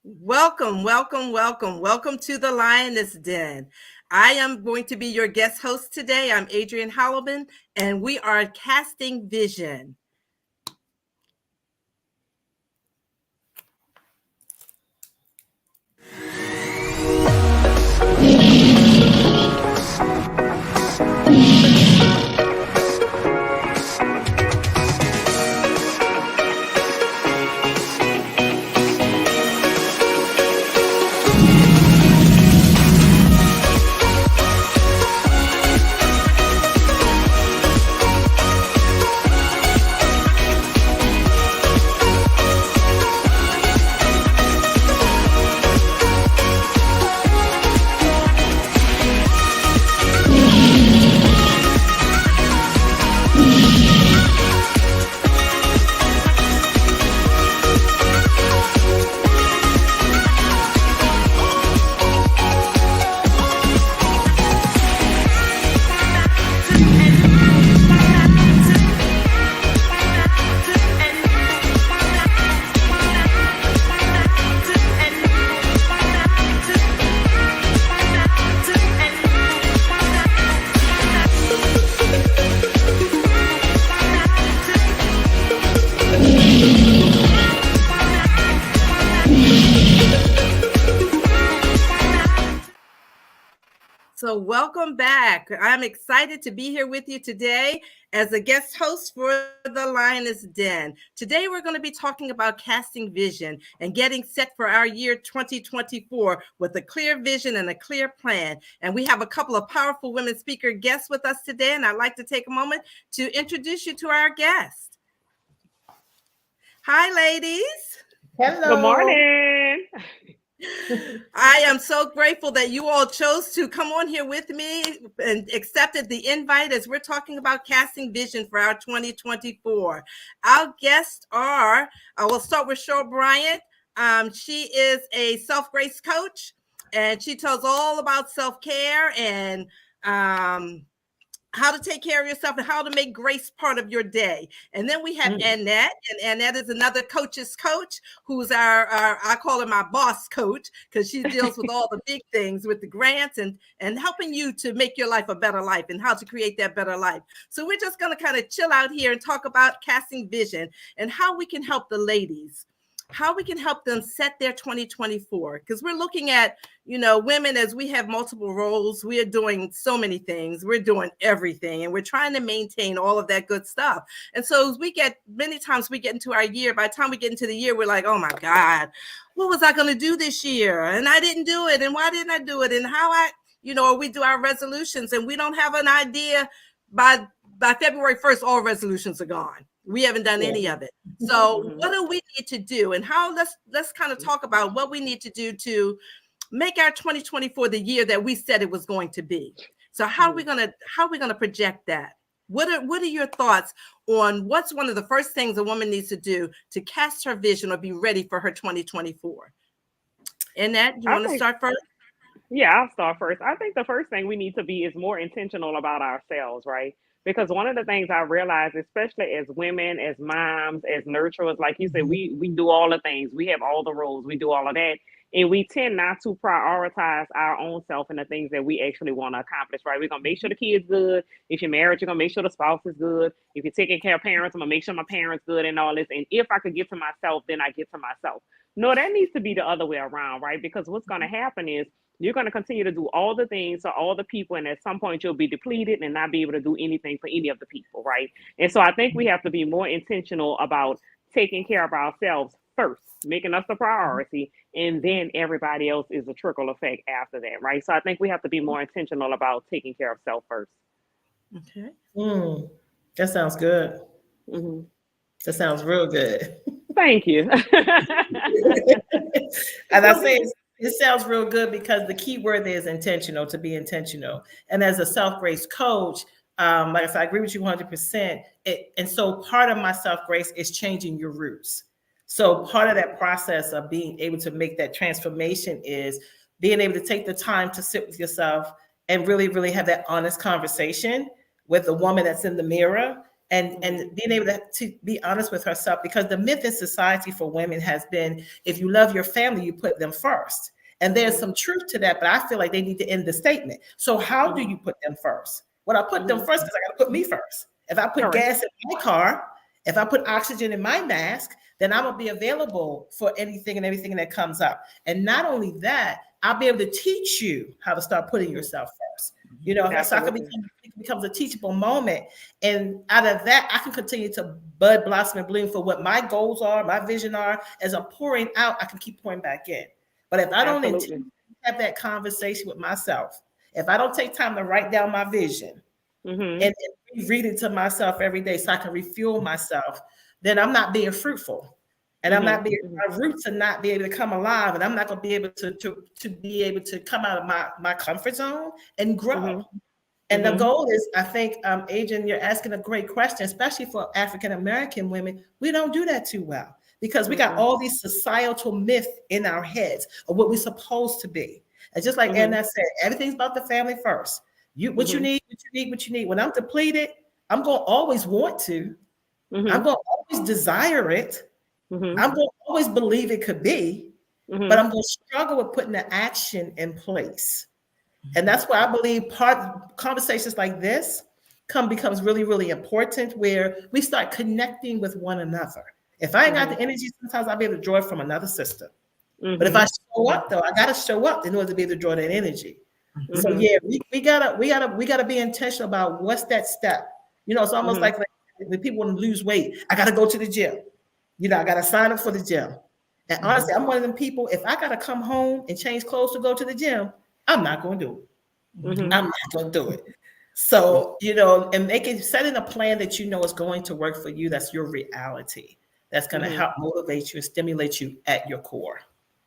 Welcome, welcome, welcome. Welcome to the Lioness Den. I am going to be your guest host today. I'm Adrienne Hollimon, and we are casting vision. So welcome back. I'm excited to be here with you today as a guest host for the Lioness Den. Today, we're going to be talking about casting vision and getting set for our year 2024 with a clear vision and a clear plan. And we have a couple of powerful women speaker guests with us today, and I'd like to take a moment to introduce you to our guest. Hi, ladies. Hello. Good morning. I am so grateful that you all chose to come on here with me and accepted the invite as we're talking about casting vision for our 2024. Our guests are, I will start with Cheryl Bryant. She is a self-grace coach, and she tells all about self-care and how to take care of yourself and how to make grace part of your day. And then we have Annette, and Annette is another coach's coach who's our I call her my boss coach because she deals with all the big things with the grants and helping you to make your life a better life and how to create that better life. So we're just going to kind of chill out here and talk about casting vision and how we can help the ladies, how we can help them set their 2024, because we're looking at, women, as we have multiple roles. We are doing so many things. We're doing everything, and we're trying to maintain all of that good stuff. And so many times we get into our year. By the time we get into the year, we're like, oh my God, what was I going to do this year? And I didn't do it. And why didn't I do it? And we do our resolutions and we don't have an idea. By February 1st, all resolutions are gone. We haven't done any of it. So what do we need to do? And let's kind of talk about what we need to do to make our 2024 the year that we said it was going to be. So how are we gonna project that? What are your thoughts on what's one of the first things a woman needs to do to cast her vision or be ready for her 2024? Annette, you want to start first? Yeah, I'll start first. I think the first thing we need to be is more intentional about ourselves, right? Because one of the things I realized, especially as women, as moms, as nurturers, like you said, we do all the things. We have all the roles. We do all of that. And we tend not to prioritize our own self and the things that we actually want to accomplish, right? We're going to make sure the kid's good. If you're married, you're going to make sure the spouse is good. If you're taking care of parents, I'm going to make sure my parents good and all this. And if I could get to myself, then I get to myself. No, that needs to be the other way around, right? Because what's going to happen is you're going to continue to do all the things for all the people. And at some point, you'll be depleted and not be able to do anything for any of the people, right? And so I think we have to be more intentional about taking care of ourselves first, making us the priority, and then everybody else is a trickle effect after that, right? So I think we have to be more intentional about taking care of self first. Okay. That sounds good. That sounds real good. Thank you. As I say, it sounds real good because the key word there is intentional, to be intentional. And as a self-grace coach, like I said, I agree with you 100%. And so part of my self-grace is changing your roots. So part of that process of being able to make that transformation is being able to take the time to sit with yourself and really, really have that honest conversation with the woman that's in the mirror and being able to be honest with herself, because the myth in society for women has been, if you love your family, you put them first. And there's some truth to that, but I feel like they need to end the statement. So how do you put them first? Well, I put them first because I got to put me first. If I put gas in my car, if I put oxygen in my mask, then I'm gonna be available for anything and everything that comes up. And not only that, I'll be able to teach you how to start putting yourself first. You know, so it becomes a teachable moment. And out of that, I can continue to bud, blossom, and bloom for what my goals are, my vision are. As I'm pouring out, I can keep pouring back in. But if I don't have that conversation with myself, if I don't take time to write down my vision and read it to myself every day so I can refuel myself, then I'm not being fruitful. And I'm not being, my roots are not be able to come alive, and I'm not going to be able to be able to come out of my comfort zone and grow. And the goal is, I think, Adrienne, you're asking a great question, especially for African-American women. We don't do that too well because we got all these societal myths in our heads of what we're supposed to be. And just like Annette said, everything's about the family first. What you need, what you need, what you need. When I'm depleted, I'm going to always want to. I'm going to always desire it. I'm going to always believe it could be, but I'm going to struggle with putting the action in place. And that's why I believe conversations like this becomes really, really important, where we start connecting with one another. If I ain't got the energy, sometimes I'll be able to draw it from another system. But if I show up, though, I got to show up in order to be able to draw that energy. So yeah, we gotta be intentional about what's that step. You know, it's almost like when people want to lose weight, I got to go to the gym. You know, I got to sign up for the gym. And honestly, I'm one of them people, if I got to come home and change clothes to go to the gym, I'm not going to do it. I'm not going to do it. So, you know, and setting a plan that you know is going to work for you. That's your reality. That's going to help motivate you and stimulate you at your core.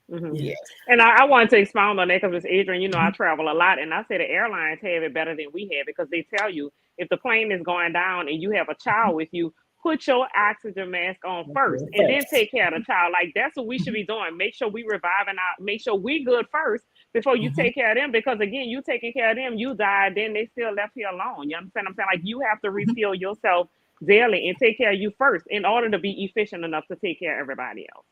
Yeah. And I wanted to expound on that because, Adrienne, you know, I travel a lot, and I say the airlines have it better than we have, because they tell you if the plane is going down and you have a child with you, put your oxygen mask on first and then take care of the child. Like, that's what we should be doing. Make sure we reviving out, make sure we good first before you take care of them. Because again, you taking care of them, you died, then they still left here alone. You understand what I'm saying? Like, you have to refuel yourself daily and take care of you first in order to be efficient enough to take care of everybody else.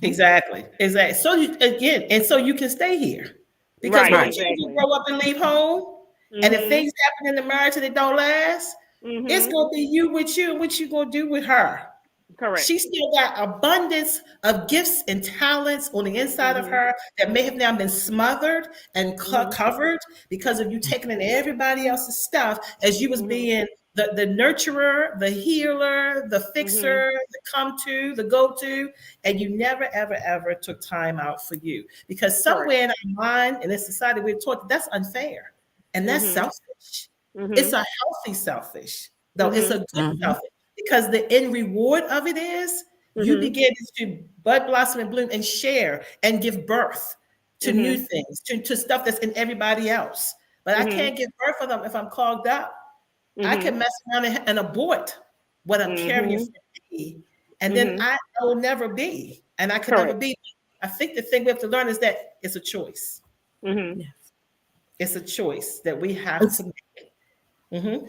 Exactly. So so you can stay here, because when you grow up and leave home, and if things happen in the marriage and it don't last, it's gonna be you with you and what you gonna do with her. Correct. She still got abundance of gifts and talents on the inside of her that may have now been smothered and covered because of you taking in everybody else's stuff as you was being the nurturer, the healer, the fixer, the the go-to, and you never, ever, ever took time out for you. Because somewhere in our mind, in this society, we're taught that's unfair. And that's selfish. It's a healthy selfish, though it's a good selfish. Because the end reward of it is you begin to bud, blossom, and bloom and share and give birth to new things, to stuff that's in everybody else. But I can't give birth for them if I'm clogged up. I can mess around and abort what I'm carrying for me, and then I will never be, and I can never be. I think the thing we have to learn is that it's a choice. It's a choice that we have to make.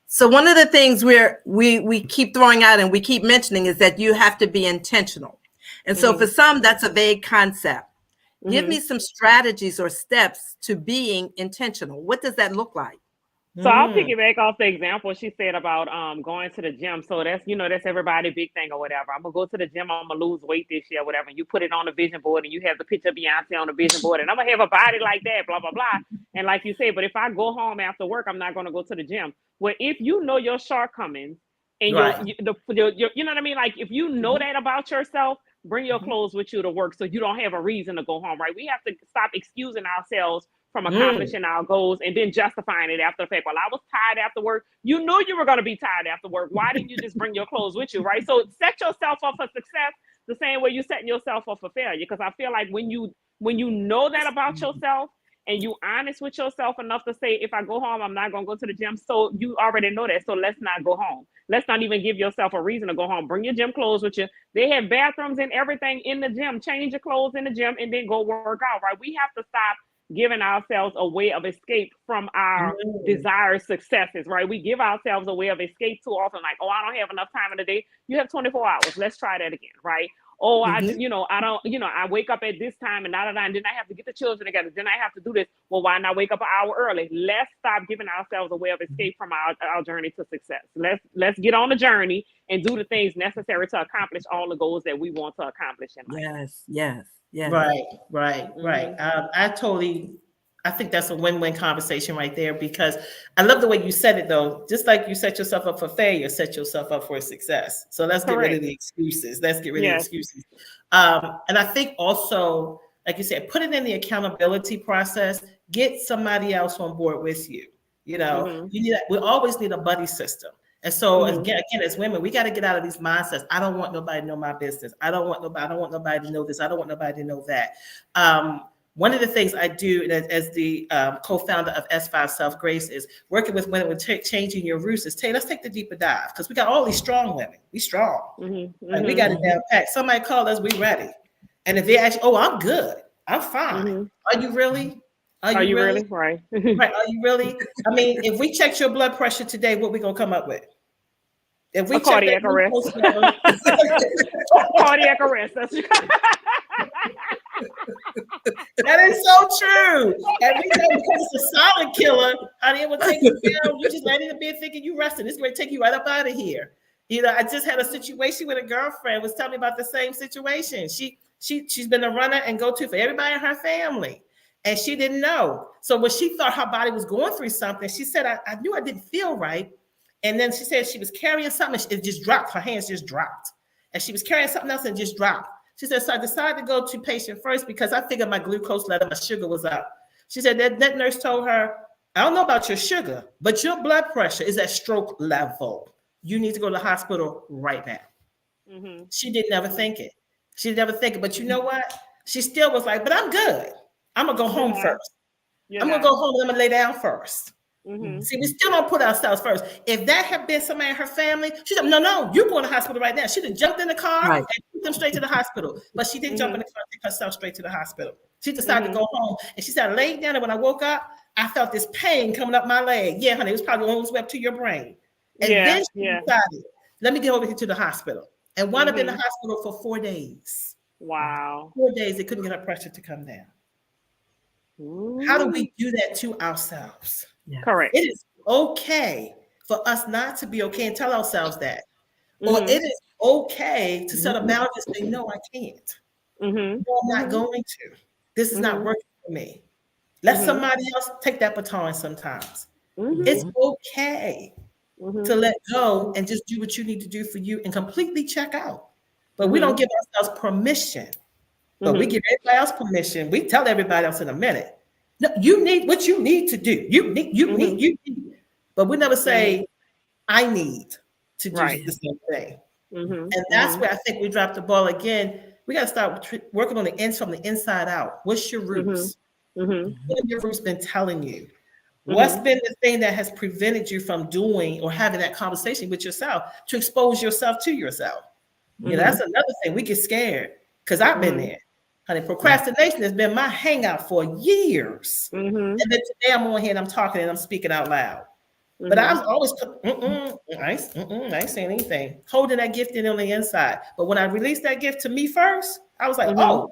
So one of the things we keep throwing out and we keep mentioning is that you have to be intentional. And so for some, that's a vague concept. Give me some strategies or steps to being intentional. What does that look like? So I'll piggyback off the example she said about going to the gym. So that's, you know, that's everybody's big thing or whatever. I'm gonna go to the gym, I'm gonna lose weight this year, whatever. And you put it on the vision board and you have the picture of Beyonce on the vision board, and I'm gonna have a body like that, blah, blah, blah. And like you say, but if I go home after work, I'm not gonna go to the gym. Well, if you know your shortcomings and you know what I mean? Like, if you know that about yourself, bring your clothes with you to work so you don't have a reason to go home, right? We have to stop excusing ourselves from accomplishing our goals and then justifying it after the fact. Well, I was tired after work. You knew you were going to be tired after work. Why didn't you just bring your clothes with you, right? So set yourself up for success the same way you're setting yourself up for failure. Because I feel like when you know that about yourself and you honest with yourself enough to say, if I go home, I'm not going to go to the gym. So you already know that. So let's not go home. Let's not even give yourself a reason to go home. Bring your gym clothes with you. They have bathrooms and everything in the gym. Change your clothes in the gym and then go work out, right? We have to stop giving ourselves a way of escape from our desired successes, right? We give ourselves a way of escape too often, like, oh, I don't have enough time in the day. You have 24 hours. Let's try that again, right? Oh, I wake up at this time and and then I have to get the children together. Then I have to do this. Well, why not wake up an hour early? Let's stop giving ourselves a way of escape from our journey to success. Let's get on the journey and do the things necessary to accomplish all the goals that we want to accomplish in life. Yes. Right. I think that's a win-win conversation right there, because I love the way you said it, though. Just like you set yourself up for failure, set yourself up for success. So let's get rid of the excuses. And I think also, like you said, put it in the accountability process. Get somebody else on board with you. You know, we always need a buddy system. And so again, as women, we got to get out of these mindsets. I don't want nobody to know my business. I don't want nobody to know this. I don't want nobody to know that. One of the things I do as the co-founder of S5 Self Grace is working with women with changing your roots. Let's take the deeper dive, because we got all these strong women. We strong. Like, we got it down pat. Somebody call us, we ready. And if they ask, oh, I'm good, I'm fine. Are you really? Are you really? Right. Right. Are you really? I mean, if we checked your blood pressure today, what we gonna come up with? If we cardiac arrest. Cardiac arrest. That is so true. Every time, because it's a silent killer, honey, it will take you down. You just laying in the bed thinking you resting. It's going to take you right up out of here. You know, I just had a situation with a girlfriend was telling me about the same situation. She's been a runner and go-to for everybody in her family, and she didn't know. So when she thought her body was going through something, she said, I knew I didn't feel right. And then she said she was carrying something. It just dropped. Her hands just dropped. And she was carrying something else and just dropped. She said, so I decided to go to patient first because I figured my glucose level, my sugar was up. She said that nurse told her, I don't know about your sugar, but your blood pressure is at stroke level. You need to go to the hospital right now. She didn't ever think it. But you know what? She still was like, but I'm good. I'm going to go home first. I'm going to go home and I'm going to lay down first. See, we still don't put ourselves first. If that had been somebody in her family, she said, no, you're going to the hospital right now. She done jumped in the car and took them straight to the hospital. But she didn't jump in the car and take herself straight to the hospital. She decided to go home. And she said, I laid down, and when I woke up, I felt this pain coming up my leg. Yeah, honey, it was probably on its way up to your brain. And then she decided, let me get over here to the hospital. And wound up in the hospital for 4 days. Wow. 4 days, they couldn't get her pressure to come down. How do we do that to ourselves? Correct. It is okay for us not to be okay and tell ourselves that. Or it is okay to set a boundary and say, no, I can't. No, I'm not going to. This is not working for me. Let somebody else take that baton sometimes. It's okay to let go and just do what you need to do for you and completely check out. But we don't give ourselves permission. But we give everybody else permission. We tell everybody else in a minute. No, you need what you need to do. You need. But we never say, I need to do the same thing. And that's where I think we dropped the ball again. We got to start working on from the inside out. What's your roots? What have your roots been telling you? What's been the thing that has prevented you from doing or having that conversation with yourself to expose yourself to yourself? You know, that's another thing. We get scared because I've been there. Honey, procrastination has been my hangout for years. And then today I'm on here and I'm talking and I'm speaking out loud. But I was always, I ain't saying anything. Holding that gift in on the inside. But when I released that gift to me first, I was like, oh,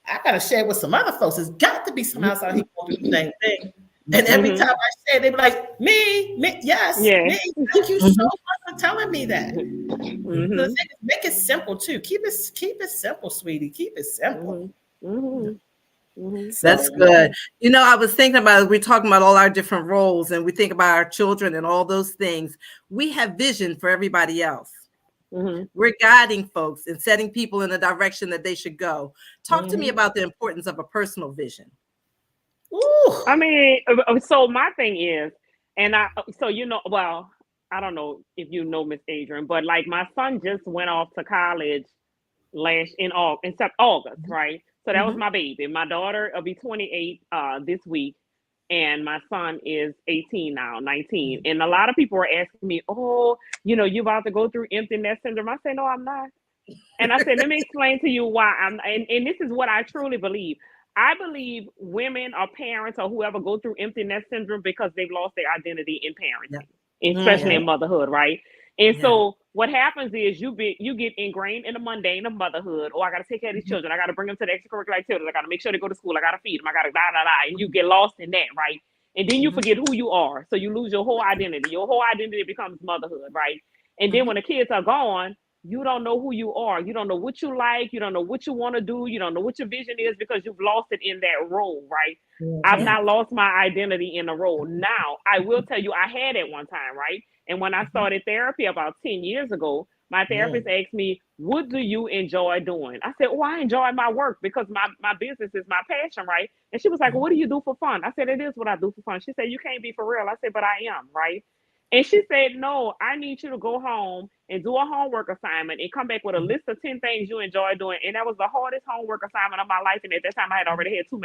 I got to share it with some other folks. There's got to be some else out here who do the same thing. And every time I say it, they be like, me, yes, me. Thank you so much for telling me that. So the thing is, make it simple too. Keep it simple, sweetie. Keep it simple. That's good. You know, I was thinking about it. We're talking about all our different roles, and we think about our children and all those things. We have vision for everybody else. We're guiding folks and setting people in the direction that they should go. Talk to me about the importance of a personal vision. Ooh. I mean, so my thing is, well, I don't know if you know Miss Adrienne, but like my son just went off to college in August, right? So that was my baby. My daughter will be 28 this week, and my son is 18 now, 19. And a lot of people are asking me, oh, you know, you about to go through empty nest syndrome. I say, no, I'm not. And I said, let me explain to you why and this is what I truly believe. I believe women or parents or whoever go through empty nest syndrome because they've lost their identity in parenting, especially in motherhood, right? And so what happens is you get ingrained in the mundane of motherhood. Oh, I got to take care of these children. I got to bring them to the extracurricular activities. I got to make sure they go to school. I got to feed them. I got to and you get lost in that, right? And then you forget who you are. So you lose your whole identity. Your whole identity becomes motherhood, right? And then when the kids are gone, you don't know who you are. You don't know what you like. You don't know what you want to do. You don't know what your vision is because you've lost it in that role, right? I've not lost my identity in a role. Now, I will tell you, I had it one time, right? And when I started therapy about 10 years ago, my therapist asked me, what do you enjoy doing? I said, oh, I enjoy my work because my business is my passion, right? And she was like, well, what do you do for fun? I said, it is what I do for fun. She said, you can't be for real. I said, but I am, right? And she said, no, I need you to go home and do a homework assignment and come back with a list of 10 things you enjoy doing. And that was the hardest homework assignment of my life. And at that time, I had already had 2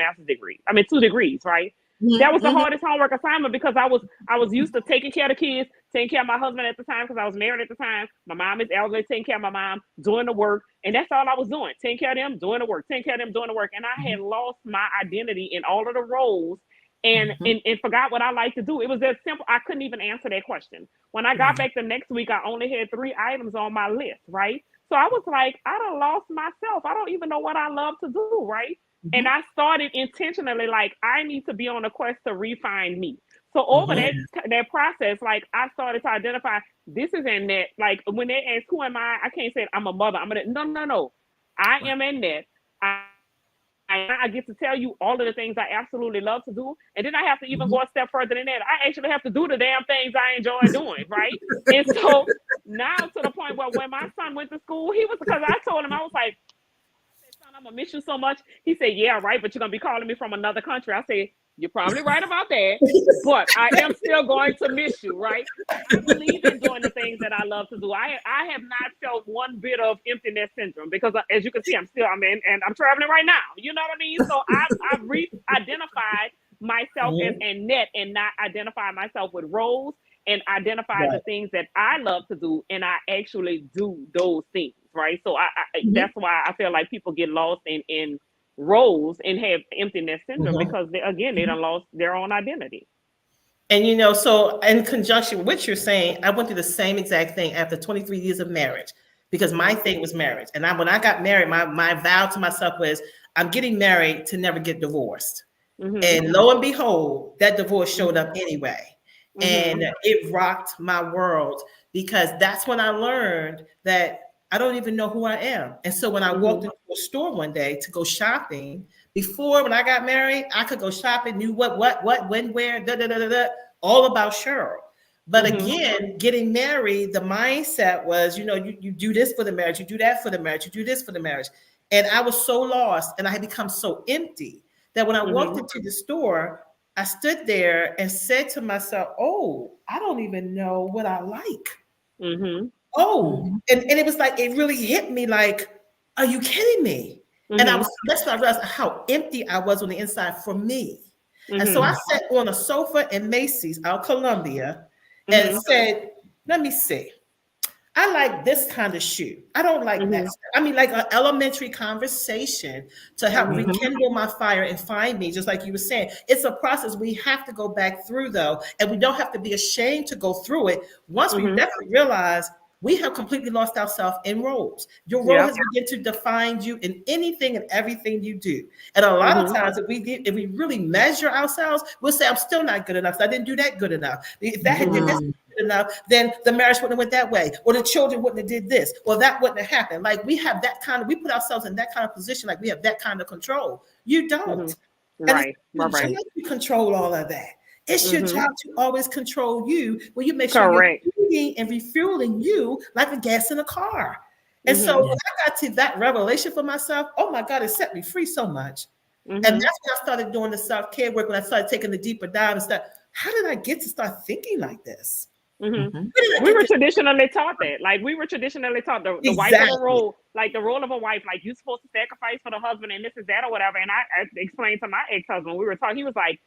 degrees, right? That was the hardest homework assignment because I was used to taking care of the kids, taking care of my husband at the time because I was married at the time. My mom is elderly, taking care of my mom, doing the work. And that's all I was doing, taking care of them, doing the work, taking care of them, doing the work. And I had lost my identity in all of the roles and forgot what I like to do. It was that simple. I couldn't even answer that question. When I got back the next week, I only had 3 items on my list, right? So I was like, I done lost myself. I don't even know what I love to do, right? And I started intentionally, like, I need to be on a quest to refine me. So over that process, like, I started to identify, this is Annette. Like, when they ask, who am I can't say I'm a mother. No. I am Annette. I get to tell you all of the things I absolutely love to do. And then I have to even go a step further than that. I actually have to do the damn things I enjoy doing, right? And so now to the point where when my son went to school, he was, because I told him, I was like, son, I'm gonna miss you so much. He said, yeah, right, but you're gonna be calling me from another country. I said, you're probably right about that, but I am still going to miss you, right? I believe in doing the things that I love to do. I have not felt one bit of emptiness syndrome because, as you can see, I'm traveling right now. You know what I mean? So I've re-identified myself as Annette and not identify myself with roles and identify the things that I love to do, and I actually do those things, right? So that's why I feel like people get lost in roles and have emptiness syndrome because they done lost their own identity. And you know, so in conjunction with what you're saying, I went through the same exact thing after 23 years of marriage because my thing was marriage. And when I got married, my vow to myself was, I'm getting married to never get divorced. And lo and behold, that divorce showed up anyway. And it rocked my world because that's when I learned that I don't even know who I am. And so when I walked into a store one day to go shopping, before when I got married, I could go shopping, knew what, when, where, all about Cheryl. But again, getting married, the mindset was, you know, you do this for the marriage, you do that for the marriage, you do this for the marriage. And I was so lost and I had become so empty that when I walked into the store, I stood there and said to myself, oh, I don't even know what I like. Oh, and it was like, it really hit me like, are you kidding me? And that's when I realized how empty I was on the inside for me. And so I sat on a sofa in Macy's out Columbia and said, let me see. I like this kind of shoe. I don't like that. I mean, like an elementary conversation to help rekindle my fire and find me, just like you were saying. It's a process we have to go back through, though, and we don't have to be ashamed to go through it. Once we definitely realize we have completely lost ourselves in roles. Your role has begun to define you in anything and everything you do. And a lot of times, if we really measure ourselves, we'll say, I'm still not good enough. So I didn't do that good enough. If that had did this good enough, then the marriage wouldn't have went that way, or the children wouldn't have did this, or that wouldn't have happened. Like we have that kind of, we put ourselves in that kind of position, like we have that kind of control. You don't. Right. You control all of that. It's your job to always control you when you make sure you're feeding and refueling you like a gas in a car. And so when I got to that revelation for myself, oh my God, it set me free so much. And that's when I started doing the self-care work, when I started taking the deeper dive and stuff. How did I get to start thinking like this? We were traditionally taught that. Like we were traditionally taught the wife of a role, like the role of a wife, like you're supposed to sacrifice for the husband and this is that or whatever. And I explained to my ex-husband, we were talking, he was like,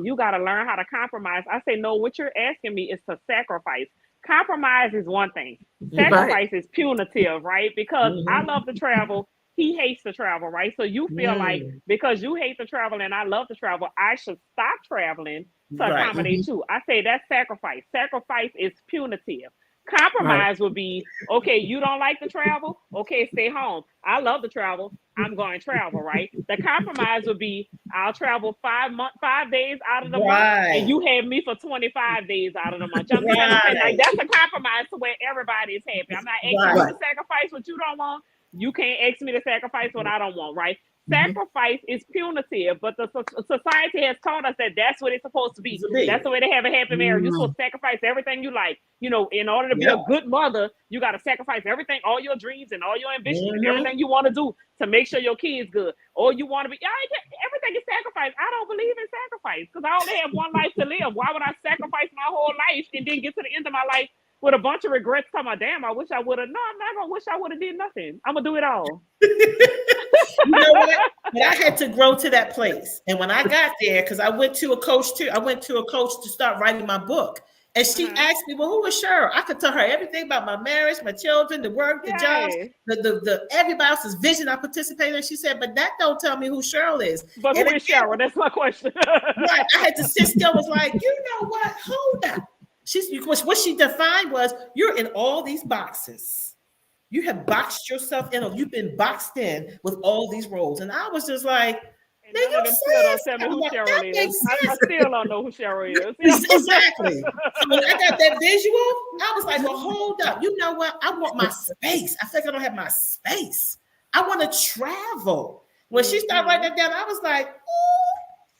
you got to learn how to compromise. I say, no, what you're asking me is to sacrifice. Compromise is one thing. Sacrifice is punitive, right? Because I love to travel. he hates to travel, right? So you feel like because you hate to travel and I love to travel, I should stop traveling to Right. accommodate you. I say that's sacrifice. Sacrifice is punitive. Right. Compromise would be, okay, you don't like to travel? Okay, stay home. I love to travel. I'm going to travel, right? The compromise would be, I'll travel 5 days out of the month, Right. and you have me for 25 days out of the month. You understand what I'm saying? Like, that's a compromise to where everybody is happy. I'm not asking you to sacrifice what you don't want. You can't ask me to sacrifice what I don't want, right? Sacrifice is punitive, but the society has taught us that that's what it's supposed to be. That's the way they have a happy marriage. You're supposed to sacrifice everything you like. You know, in order to be a good mother, you got to sacrifice everything, all your dreams and all your ambitions and everything you want to do to make sure your kid's good. Or you want to be, everything is sacrifice. I don't believe in sacrifice because I only have one life to live. Why would I sacrifice my whole life and then get to the end of my life with a bunch of regrets? Talking about, damn, I wish I would have. No, I'm not gonna wish I would have did nothing. I'm gonna do it all. You know what? But I had to grow to that place. And when I got there, because I went to a coach too, I went to a coach to start writing my book. And she asked me, well, who was Cheryl? I could tell her everything about my marriage, my children, the work, the jobs, the everybody else's vision I participated in. She said, but that don't tell me who Cheryl is. But who is Cheryl? That's my question. Right. I had to sit still, was like, you know what? Hold up. What she defined was, you're in all these boxes. You have boxed yourself in, or you've been boxed in with all these roles. And I was just like, man, you still don't tell me who Cheryl is. I still don't know who Cheryl is. Exactly. So when I got that visual, I was like, well, hold up. You know what? I want my space. I think I don't have my space. I want to travel. When she started writing that down, I was like, oh,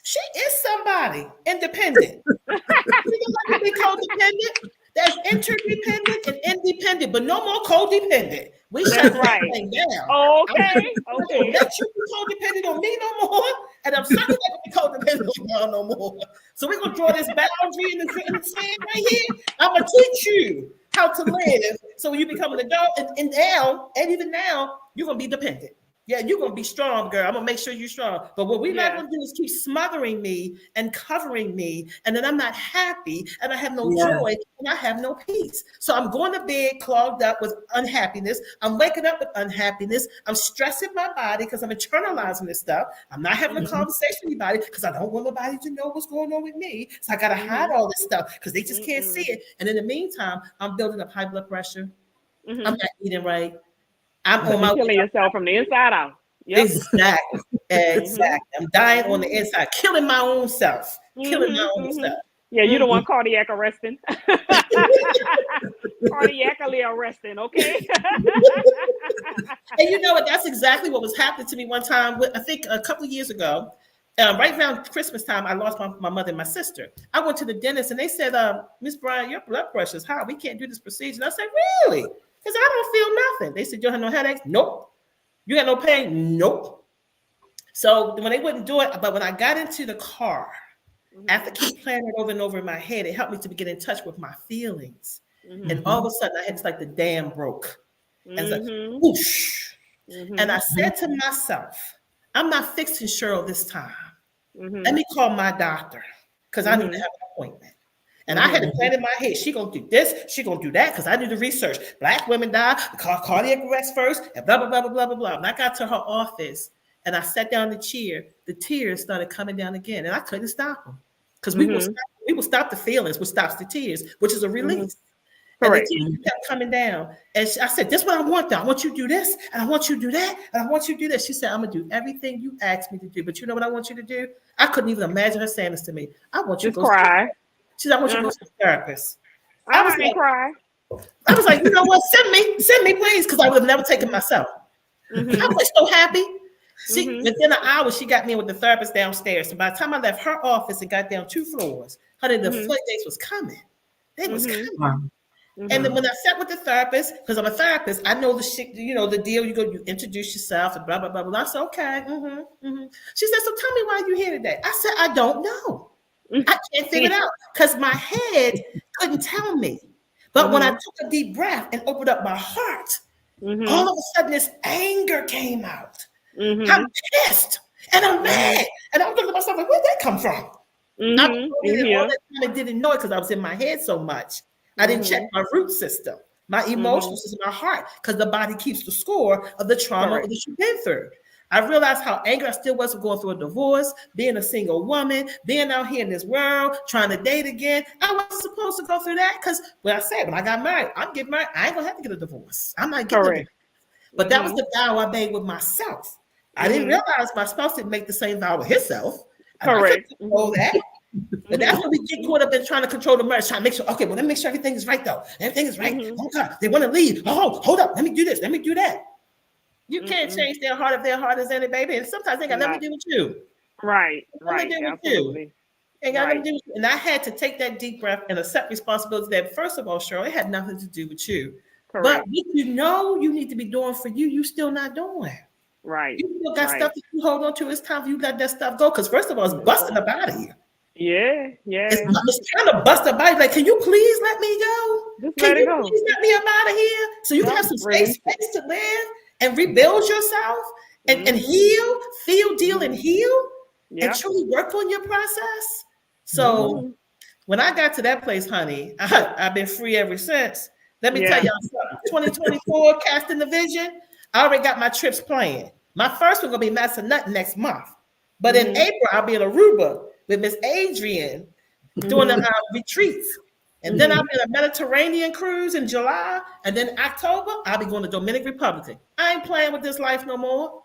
she is somebody independent. You be codependent. There's interdependent and independent, but no more codependent. We shut that thing down. Okay. Okay. Let you be codependent on me no more, and I'm certainly not going to be codependent on y'all no more. So we're gonna draw this boundary in the sand right here. I'm gonna teach you how to live, so when you become an adult, and now, and even now, you're gonna be dependent. Yeah, you're gonna be strong, girl. I'm gonna make sure you're strong. But what we're not gonna do is keep smothering me and covering me, and then I'm not happy, and I have no joy, and I have no peace. So I'm going to bed clogged up with unhappiness. I'm waking up with unhappiness. I'm stressing my body because I'm internalizing this stuff. I'm not having a conversation with anybody because I don't want nobody to know what's going on with me. So I gotta hide all this stuff because they just can't see it. And in the meantime, I'm building up high blood pressure. I'm not eating right. I'm on my killing yourself from the inside out. Yep. Exactly. I'm dying on the inside, killing my own self, killing my own stuff. Yeah, you don't want cardiac arresting. Cardiacally arresting, okay? And you know what? That's exactly what was happening to me one time. I think a couple of years ago, right around Christmas time, I lost my mother and my sister. I went to the dentist and they said, Miss Bryant, your blood pressure is high. We can't do this procedure. And I said, really? Because I don't feel nothing. They said, you don't have no headaches? Nope. You got no pain? Nope. So when they wouldn't do it, but when I got into the car, after keep playing it over and over in my head, it helped me to get in touch with my feelings. And all of a sudden, it's like the dam broke. And it's like, whoosh. And I said to myself, I'm not fixing Cheryl this time. Let me call my doctor because I need to have an appointment. And I had to plan in my head, she gonna do this, she gonna do that, because I do the research. Black women die, cardiac arrest first, and blah, blah, blah, blah, blah, blah, blah. And I got to her office, and I sat down in the chair. The tears started coming down again, and I couldn't stop them. Because we will stop the feelings, which stops the tears, which is a release. And the tears kept coming down. And I said, this is what I want, though. I want you to do this, and I want you to do that, and I want you to do this. She said, I'm gonna do everything you asked me to do. But you know what I want you to do? I couldn't even imagine her saying this to me. I want you to go cry. She said, I want you to go to a therapist. I was like, you know what? Send me, please, because I would have never taken myself. I was so happy. Within an hour, she got me with the therapist downstairs. So by the time I left her office and got down 2 floors, honey, the floodgates was coming. They was coming. And then when I sat with the therapist, because I'm a therapist, I know the shit, you know, the deal. You introduce yourself and blah, blah, blah, blah. I said, okay. She said, so tell me why you're here today. I said, I don't know. I can't figure it out because my head couldn't tell me. But when I took a deep breath and opened up my heart, all of a sudden this anger came out. I'm pissed and I'm mad. And I'm looking at myself like, where'd that come from? I all that time I didn't know it because I was in my head so much. I didn't check my root system. My emotions is my heart, because the body keeps the score of the trauma that you've been through. I realized how angry I still was going through a divorce, being a single woman, being out here in this world, trying to date again. I wasn't supposed to go through that, because when I got married, I'm getting married. I ain't gonna have to get a divorce. I'm not getting a divorce. But that was the vow I made with myself. I didn't realize my spouse didn't make the same vow with himself. Correct. I control that. But that's when we get caught up in trying to control the marriage, trying to make sure, okay, well, let me make sure everything is right, though. Everything is right. Oh, God, they want to leave. Oh, hold up. Let me do this. Let me do that. You can't change their heart if their heart is in it, baby. And sometimes they got nothing to do with you. Right. Absolutely. They got nothing to do with you. And I had to take that deep breath and accept responsibility that, first of all, Cheryl, it had nothing to do with you. Correct. But what you know you need to be doing for you, you still not doing. Right. You still got stuff that you hold on to. It's time for you to let that stuff go. Because first of all, it's busting up out of here. Yeah. It's trying to bust up out of you. Like, can you please let me go? Can you please let me up out of here? So you can have some space to live and rebuild yourself and heal, feel, deal, and heal and truly work on your process. So when I got to that place, honey, I've been free ever since. Let me tell y'all something. 2024, casting the vision. I already got my trips planned. My first one gonna be Massanutten next month. But in April, I'll be in Aruba with Miss Adrienne doing the retreats. And then I'll be on a Mediterranean cruise in July. And then October, I'll be going to Dominican Republic. I ain't playing with this life no more.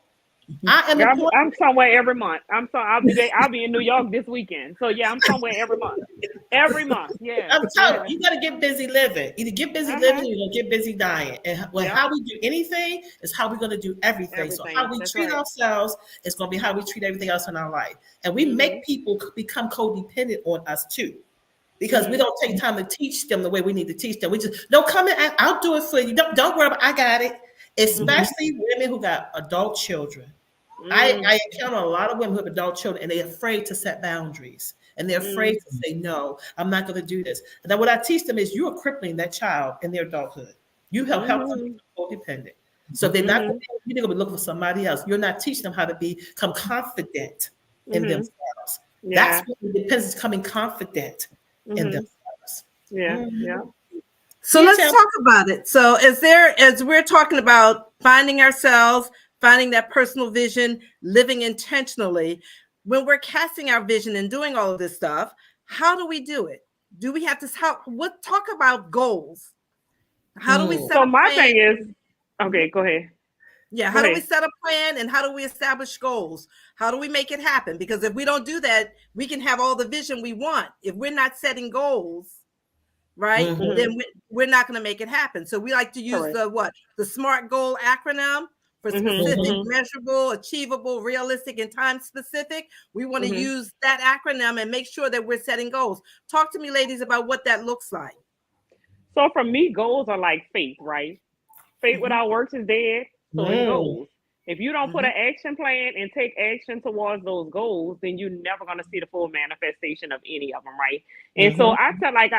I'm somewhere every month. I'll be in New York this weekend. So yeah, I'm somewhere every month. Every month. Yeah. I'm telling you gotta get busy living. Either get busy living or you're gonna get busy dying. And how we do anything is how we're gonna do everything. So how we treat ourselves is gonna be how we treat everything else in our life. And we make people become codependent on us too. Because we don't take time to teach them the way we need to teach them. We just don't come in. I'll do it for you. Don't worry about it. I got it. Especially women who got adult children. I encounter a lot of women who have adult children and they're afraid to set boundaries and they're afraid to say, no, I'm not going to do this. And then what I teach them is you are crippling that child in their adulthood. You have helped them become codependent. So they're not going to be looking for somebody else. You're not teaching them how to become confident in themselves. That's what the dependence is, becoming confident in themselves. So let's talk about it. So as we're talking about finding ourselves, finding that personal vision, living intentionally, when we're casting our vision and doing all of this stuff, how do we do it? Do we have to talk about goals? How do we set so a my plan? Thing is, okay, go ahead. Yeah, how do we set a plan and how do we establish goals? How do we make it happen? Because if we don't do that, we can have all the vision we want. If we're not setting goals, right, then we're not going to make it happen. So we like to use the SMART goal acronym for specific, measurable, achievable, realistic, and time specific. We want to use that acronym and make sure that we're setting goals. Talk to me, ladies, about what that looks like. So for me, goals are like faith, right? Faith without works is dead. So it's goals. If you don't put an action plan and take action towards those goals, then you're never going to see the full manifestation of any of them, right? And so I feel like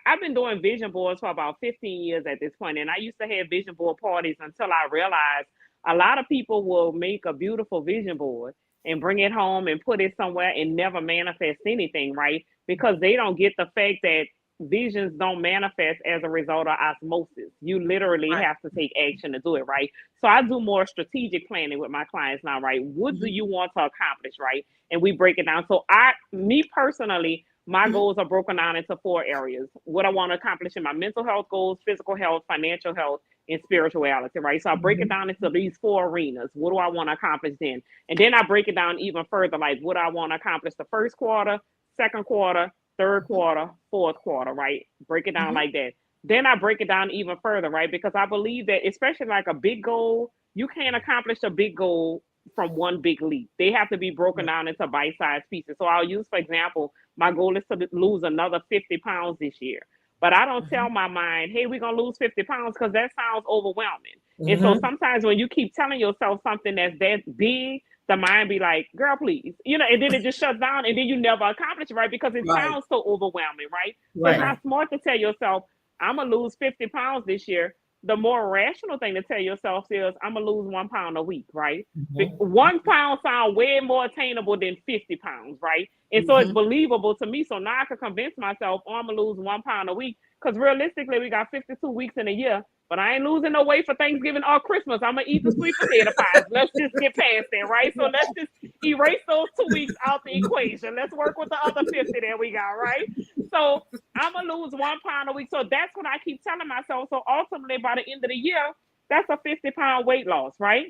I've been doing vision boards for about 15 years at this point, and I used to have vision board parties until I realized a lot of people will make a beautiful vision board and bring it home and put it somewhere and never manifest anything, right? Because they don't get the fact that visions don't manifest as a result of osmosis. You literally have to take action to do it, right? So I do more strategic planning with my clients now, right? What do you want to accomplish, right? And we break it down. So me personally, my goals are broken down into 4 areas. What I want to accomplish in my mental health goals, physical health, financial health, and spirituality, right? So I break it down into these 4 arenas. What do I want to accomplish then? And then I break it down even further, like what I want to accomplish the first quarter, second quarter, third quarter, fourth quarter, right? Break it down like that. Then I break it down even further, right? Because I believe that, especially like a big goal, you can't accomplish a big goal from one big leap. They have to be broken down into bite-sized pieces. So I'll use, for example, my goal is to lose another 50 pounds this year. But I don't tell my mind, hey, we're going to lose 50 pounds, because that sounds overwhelming. And so sometimes when you keep telling yourself something that's that big, the mind be like, girl, please, and then it just shuts down, and then you never accomplish it, right? Because it sounds so overwhelming, right? So it's not smart to tell yourself, I'm going to lose 50 pounds this year, the more rational thing to tell yourself is, I'm gonna lose 1 pound a week, right? Mhm. 1 pound sound way more attainable than 50 pounds, right? And so it's believable to me. So now I can convince myself, oh, I'm gonna lose 1 pound a week. Because realistically, we got 52 weeks in a year, but I ain't losing no weight for Thanksgiving or Christmas. I'm gonna eat the sweet potato pies. Let's just get past that, right? So let's just erase those 2 weeks out the equation. Let's work with the other 50 that we got, right? So I'm gonna lose 1 pound a week. So that's what I keep telling myself. So ultimately, by the end of the year, that's a 50-pound weight loss, right?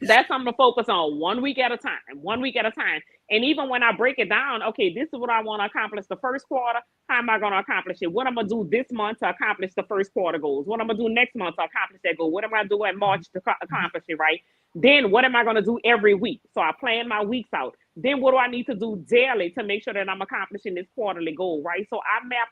That's something to focus on 1 week at a time, 1 week at a time. And even when I break it down, okay, this is what I want to accomplish the first quarter. How am I going to accomplish it? What I'm going to do this month to accomplish the first quarter goals? What I'm going to do next month to accomplish that goal? What am I going to do in March to accomplish it, right? Then what am I going to do every week? So I plan my weeks out. Then what do I need to do daily to make sure that I'm accomplishing this quarterly goal, right? So I map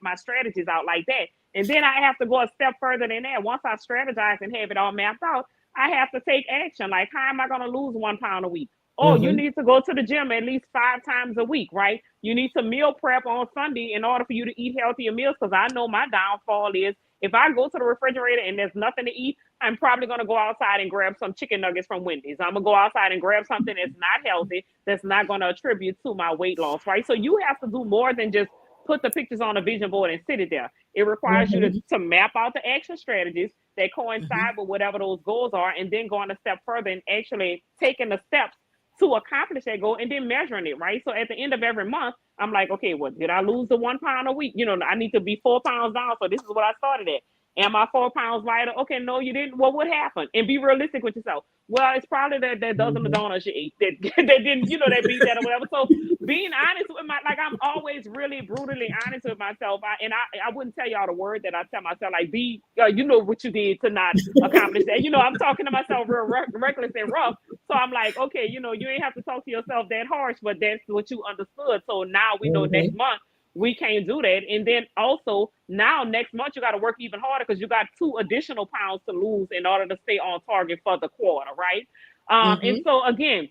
my strategies out like that. And then I have to go a step further than that. Once I strategize and have it all mapped out, I have to take action. Like, how am I going to lose 1 pound a week? Oh, you need to go to the gym at least 5 times a week, right? You need to meal prep on Sunday in order for you to eat healthier meals. Because I know my downfall is, if I go to the refrigerator and there's nothing to eat, I'm probably going to go outside and grab some chicken nuggets from Wendy's. I'm going to go outside and grab something that's not healthy, that's not going to attribute to my weight loss, right? So you have to do more than just put the pictures on a vision board and sit it there. It requires you to map out the action strategies that coincide with whatever those goals are, and then going a step further and actually taking the steps to accomplish that goal and then measuring it, right? So at the end of every month, I'm like, okay, well, did I lose the 1 pound a week? You know, I need to be 4 pounds down. So this is what I started at. Am I 4 pounds lighter? Okay, no, you didn't. Well, what happened? And be realistic with yourself. Well, it's probably that dozen of donuts you ate that didn't, you know, that beat that or whatever. So being honest with I'm always really brutally honest with myself. I wouldn't tell y'all the word that I tell myself, like, you know what you did to not accomplish that. You know, I'm talking to myself real reckless and rough. So I'm like, okay, you know, you ain't have to talk to yourself that harsh, but that's what you understood. So now we know next month we can't do that. And then also now next month you got to work even harder because you got 2 additional pounds to lose in order to stay on target for the quarter, right? And so again,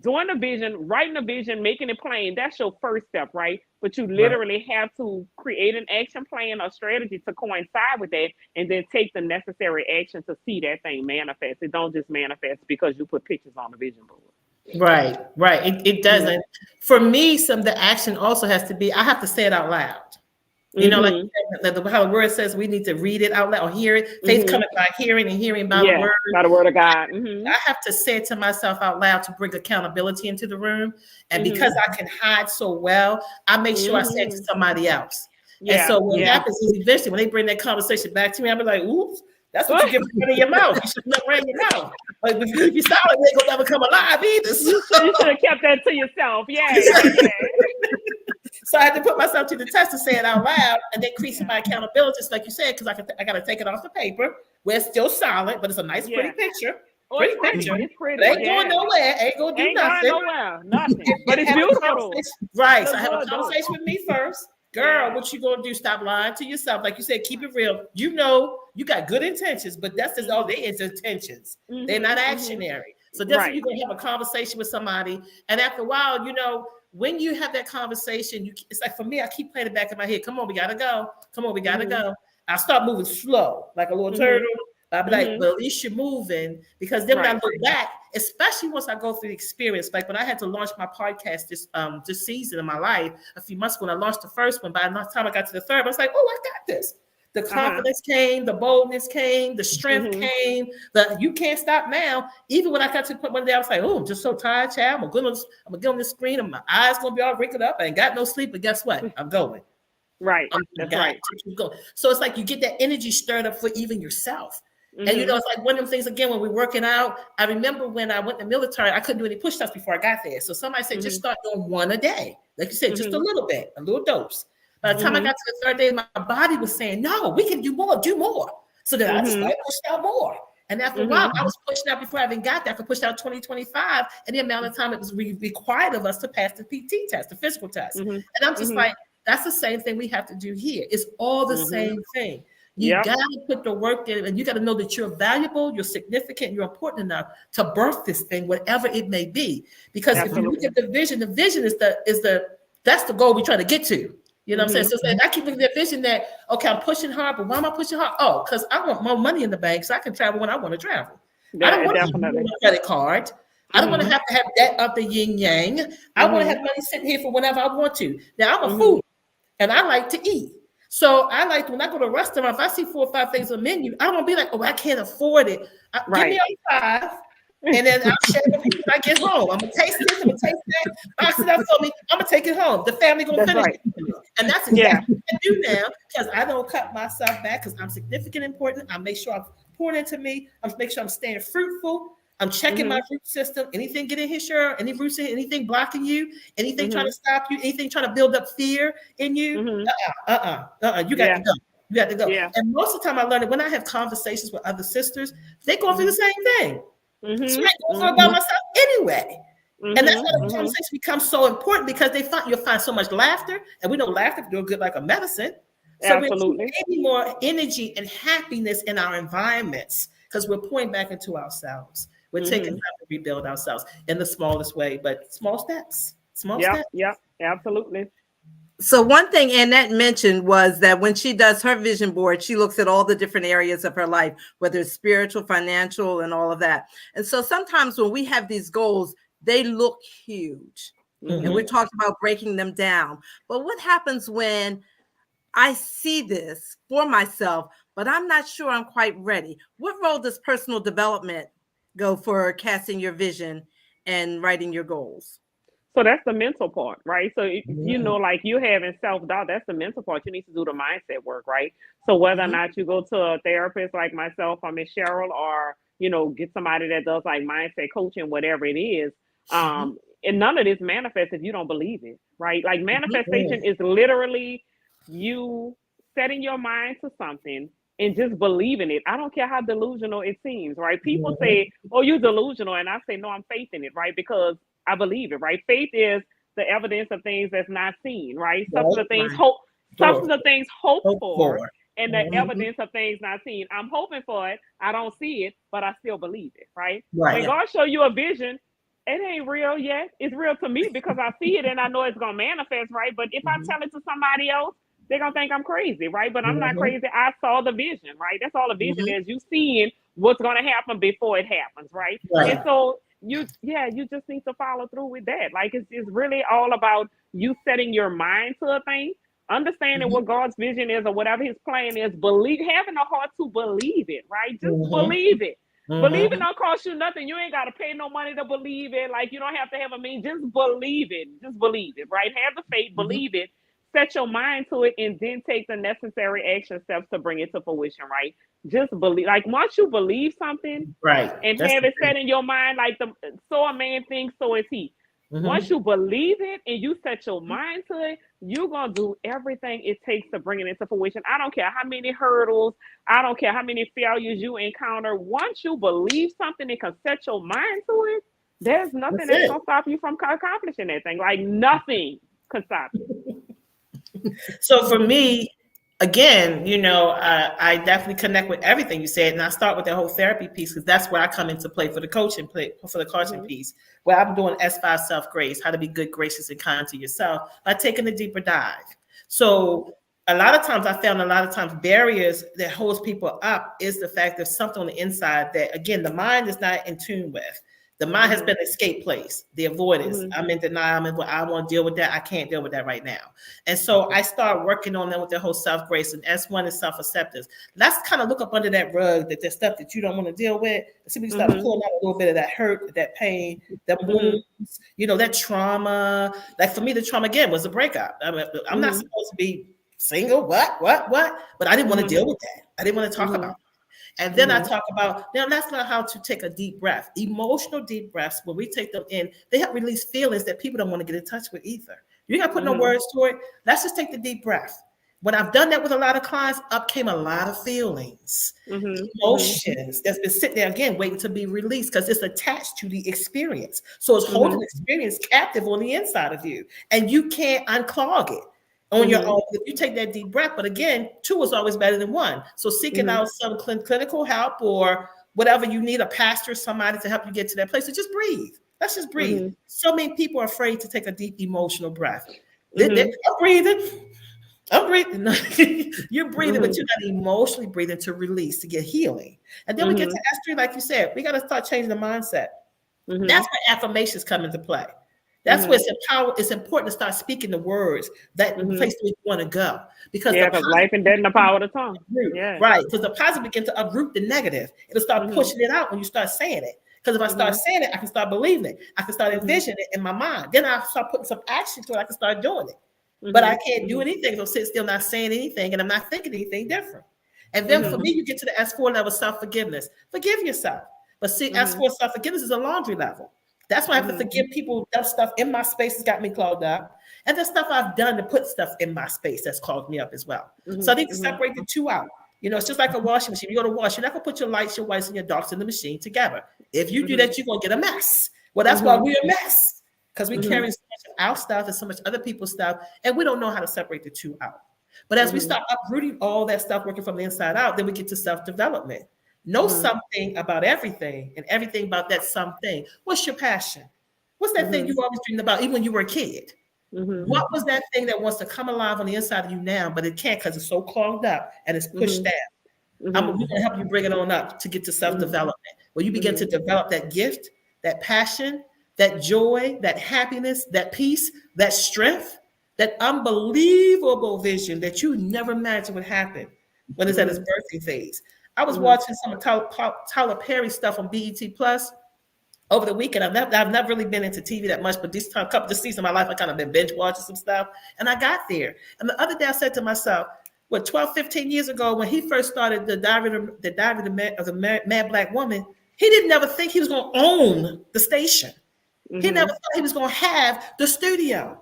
doing the vision, writing the vision, making it plain, that's your first step, right? But you literally have to create an action plan or strategy to coincide with that, and then take the necessary action to see that thing manifest. It don't just manifest because you put pictures on the vision board. Right. It doesn't. For me, some of the action also has to be, I have to say it out loud. You know, like how the word says we need to read it out loud or hear it. Faith coming by hearing and hearing by the word. By the word of God. I have to say it to myself out loud to bring accountability into the room. And because I can hide so well, I make sure I say it to somebody else. And so what happens is eventually when they bring that conversation back to me, I'm like, oops. That's what you get in your mouth. You should never ran your mouth. Like if you sound like they gonna never come alive either. So. You should have kept that to yourself. Yeah. So I had to put myself to the test to say it out loud and then increasing my accountability, just like you said, because I got to take it off the paper where it's still solid, but it's a nice, pretty picture. Pretty picture. It's pretty. It ain't going nowhere. Ain't gonna do nothing. Going nowhere. Nothing. But it's beautiful. Right. So I have a conversation with me first. Girl, what you gonna do? Stop lying to yourself. Like you said, keep it real. You know, you got good intentions, but that's just all they is intentions. They're not actionary. So that's you're gonna have a conversation with somebody. And after a while, you know, when you have that conversation, it's like for me, I keep playing it back in my head. Come on, we gotta go. Come on, we gotta go. I start moving slow, like a little turtle. I'll be like, well, at least you're moving. Because then when I look back, especially once I go through the experience, like when I had to launch my podcast this season of my life, a few months ago, when I launched the first one, by the time I got to the third, I was like, oh, I got this. The confidence came, the boldness came, the strength came, you can't stop now. Even when I got to the point one day, I was like, oh, I'm just so tired, child. I'm gonna get on the screen and my eyes gonna be all wrinkled up. I ain't got no sleep, but guess what? I'm going. Right. That's right. So it's like you get that energy stirred up for even yourself. And you know, it's like one of them things again when we're working out. I remember when I went in the military, I couldn't do any push-ups before I got there. So somebody said, just start doing 1 a day. Like you said, just a little bit, a little dose. By the time I got to the third day, my body was saying, no, we can do more, do more. So then I just started pushing out more. And after a while, I was pushing out before I even got there. I could push out 2025 and the amount of time it was required of us to pass the PT test, the physical test. And I'm just like, that's the same thing we have to do here. It's all the same thing. You got to put the work in, and you got to know that you're valuable, you're significant, you're important enough to birth this thing, whatever it may be. Because if you look at the vision is that's the goal we try to get to. You know what I'm saying? So I keep looking at that vision that, okay, I'm pushing hard, but why am I pushing hard? Oh, because I want more money in the bank so I can travel when I want to travel. I don't want to have a credit card. I don't want to have debt of the yin yang. I want to have money sitting here for whenever I want to. Now, I'm a food and I like to eat. So I like when I go to a restaurant, if I see 4 or 5 things on the menu, I don't want to be like, oh, I can't afford it. Give me all 5. And then I'll share it with people when I get home. I'm gonna taste this, I'm gonna taste that. Box it up for me. I'm gonna take it home. The family gonna finish it. And that's exactly what I do now, because I don't cut myself back, because I'm significant important. I make sure I'm pouring into me. I make sure I'm staying fruitful. I'm checking my root system. Anything get in here, Cheryl? Any roots in here? Anything blocking you? Anything trying to stop you? Anything trying to build up fear in you? You got to go. You got to go. And most of the time I learned it when I have conversations with other sisters, they go through the same thing. So I go through about myself anyway. And that's why the conversation becomes so important, because you'll find so much laughter, and we know laughter can do good like a medicine. So we're getting more energy and happiness in our environments, because we're pouring back into ourselves. We're taking time to rebuild ourselves in the smallest way, but small steps. Yeah, absolutely. So one thing Annette mentioned was that when she does her vision board, she looks at all the different areas of her life, whether it's spiritual, financial, and all of that. And so sometimes when we have these goals, they look huge. And we're talking about breaking them down. But what happens when I see this for myself, but I'm not sure I'm quite ready? What role does personal development go for casting your vision and writing your goals? So that's the mental part, right? So, you know, like you having self-doubt, that's the mental part. You need to do the mindset work, right? So whether or not you go to a therapist like myself, I mean, Cheryl, or, you know, get somebody that does like mindset coaching, whatever it is, and none of this manifests if you don't believe it, right? Like manifestation is literally you setting your mind to something and just believing it. I don't care how delusional it seems, right? People say, oh, you're delusional. And I say, no, I'm faith in it, right? Because I believe it, right? Faith is the evidence of things that's not seen, right? Substance of things hoped for, and the evidence of things not seen. I'm hoping for it. I don't see it, but I still believe it, right? When God show you a vision, it ain't real yet. It's real to me because I see it and I know it's gonna manifest, right? But if I tell it to somebody else, they're gonna think I'm crazy, right? But I'm not crazy. I saw the vision, right? That's all a vision is. You seeing what's gonna happen before it happens, right? And so you just need to follow through with that. Like it's really all about you setting your mind to a thing, understanding what God's vision is or whatever his plan is, having a heart to believe it, right? Just believe it. Believe it don't cost you nothing. You ain't got to pay no money to believe it. Like you don't have to have just believe it. Just believe it, right? Have the faith, believe it, set your mind to it, and then take the necessary action steps to bring it to fruition, right? Just believe. Like once you believe something, right, and have it set in your mind, like so a man thinks, so is he. Once you believe it and you set your mind to it, you're going to do everything it takes to bring it into fruition. I don't care how many hurdles, I don't care how many failures you encounter. Once you believe something and can set your mind to it, there's nothing that's going to stop you from accomplishing that thing. Like nothing can stop you. So for me, again, you know, I definitely connect with everything you said, and I start with the whole therapy piece because that's where I come into play for the coaching piece, where I'm doing S5 self-grace, how to be good, gracious, and kind to yourself by taking a deeper dive. So a lot of times barriers that holds people up is the fact there's something on the inside that, again, the mind is not in tune with. The mind has been an escape place, the avoidance. I'm in denial. I want to deal with that. I can't deal with that right now. And so I start working on them with their whole self-grace. And S1 is self-acceptance. Let's kind of look up under that rug, that stuff that you don't want to deal with. So we start pulling out a little bit of that hurt, that pain, that wounds, you know, that trauma. Like for me, the trauma again was a breakup. I'm not supposed to be single. What? But I didn't want to deal with that. I didn't want to talk about it. And then I talk about, now that's not how to take a deep breath. Emotional deep breaths, when we take them in, they help release feelings that people don't want to get in touch with either. You ain't got to put no words to it. Let's just take the deep breath. When I've done that with a lot of clients, up came a lot of feelings, emotions that's been sitting there, again, waiting to be released because it's attached to the experience. So it's holding the experience captive on the inside of you, and you can't unclog it on your own if you take that deep breath. But again, 2 is always better than 1. So seeking out some clinical help or whatever you need, a pastor, somebody to help you get to that place. So just breathe. Let's just breathe. So many people are afraid to take a deep emotional breath. They're breathing. I'm breathing. You're breathing, but you're not emotionally breathing to release, to get healing. And then we get to S3, like you said, we got to start changing the mindset. That's where affirmations come into play. That's where it's important to start speaking the words that place where you want to go. Because life and death in the power of the tongue. Yeah. Right. Because the positive begin to uproot the negative. It'll start pushing it out when you start saying it. Because if I start saying it, I can start believing it. I can start envisioning it in my mind. Then I start putting some action to it. I can start doing it. But I can't do anything. So sit still, not saying anything, and I'm not thinking anything different. And then for me, you get to the S4 level, self-forgiveness. Forgive yourself. But see, S4 self-forgiveness is a laundry level. That's why I have to forgive people. That stuff in my space has got me clogged up. And the stuff I've done to put stuff in my space that's clogged me up as well. So I need to separate the two out. You know, it's just like a washing machine. You go to wash, you're not going to put your lights, your whites, and your darks in the machine together. If you do that, you're going to get a mess. Well, that's why we're a mess. Because we carry so much of our stuff and so much other people's stuff, and we don't know how to separate the two out. But as we start uprooting all that stuff working from the inside out, then we get to self-development. Know something about everything and everything about that something. What's your passion? What's that thing you always dreamed about, even when you were a kid? What was that thing that wants to come alive on the inside of you now, but it can't because it's so clogged up and it's pushed down? We're going to help you bring it on up to get to self-development. Where you begin to develop that gift, that passion, that joy, that happiness, that peace, that strength, that unbelievable vision that you never imagined would happen when it's at its birthing phase. I was watching some of Tyler Perry stuff on BET Plus over the weekend. I've never really been into TV that much, but this couple of seasons of my life, I kind of been binge watching some stuff. And I got there. And the other day I said to myself, 12, 15 years ago, when he first started the Diary of the Mad Black Woman, he didn't ever think he was going to own the station. He never thought he was going to have the studio.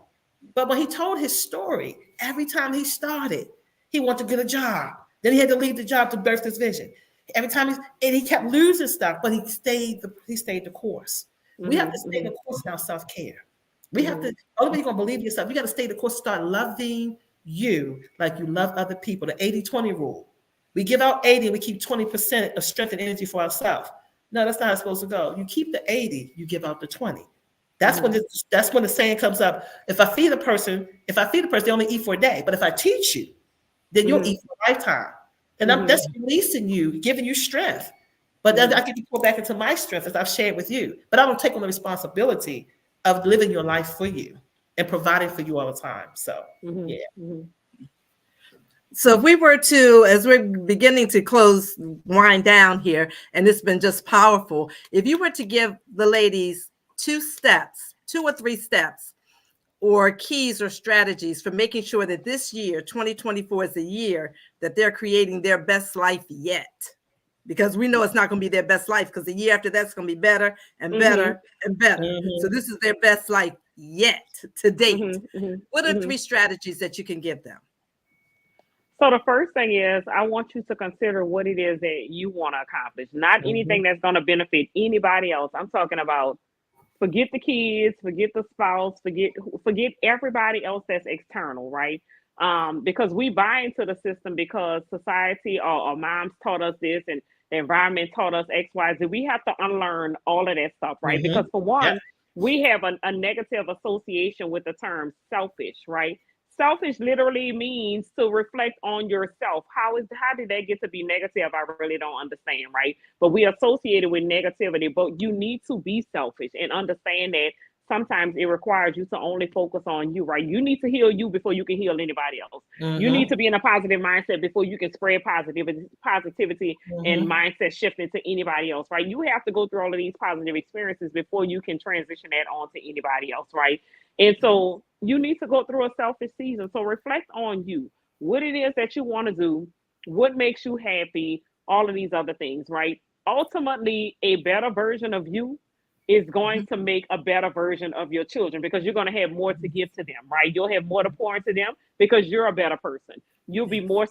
But when he told his story, every time he started, he wanted to get a job. Then he had to leave the job to birth his vision. Every time he kept losing stuff, but he stayed the course. We have to stay the course in our self-care. We have to, only way you're going to believe in yourself, you got to stay the course, start loving you like you love other people. The 80-20 rule. We give out 80 and we keep 20% of strength and energy for ourselves. No, that's not how it's supposed to go. You keep the 80, you give out the 20. That's when the saying comes up. If I feed a person, they only eat for a day. But if I teach you, then you'll eat for a lifetime. And that's releasing you, giving you strength. But then I get to pour back into my strength as I've shared with you. But I don't take on the responsibility of living your life for you and providing for you all the time. So, So if we were to, as we're beginning to wind down here, and it's been just powerful, if you were to give the ladies 2 or 3 steps, or keys or strategies for making sure that this year, 2024, is the year that they're creating their best life yet. Because we know it's not going to be their best life, because the year after that's going to be better and better and better. So this is their best life yet to date. What are 3 strategies that you can give them? So the first thing is, I want you to consider what it is that you want to accomplish, not anything that's going to benefit anybody else. I'm talking about forget the kids, forget the spouse, forget everybody else that's external, right? Because we buy into the system because society or moms taught us this and the environment taught us X, Y, Z. We have to unlearn all of that stuff, right? Because for one, we have a negative association with the term selfish, right? Selfish literally means to reflect on yourself. How did that get to be negative? I really don't understand, right? But we associate it with negativity, but you need to be selfish and understand that sometimes it requires you to only focus on you, right? You need to heal you before you can heal anybody else. You need to be in a positive mindset before you can spread positivity and mindset shifting to anybody else, right? You have to go through all of these positive experiences before you can transition that on to anybody else, right? And so you need to go through a selfish season. So reflect on you, what it is that you want to do, what makes you happy, all of these other things, right? Ultimately, a better version of you is going to make a better version of your children, because you're going to have more to give to them, right? You'll have more to pour into them because you're a better person. You'll be more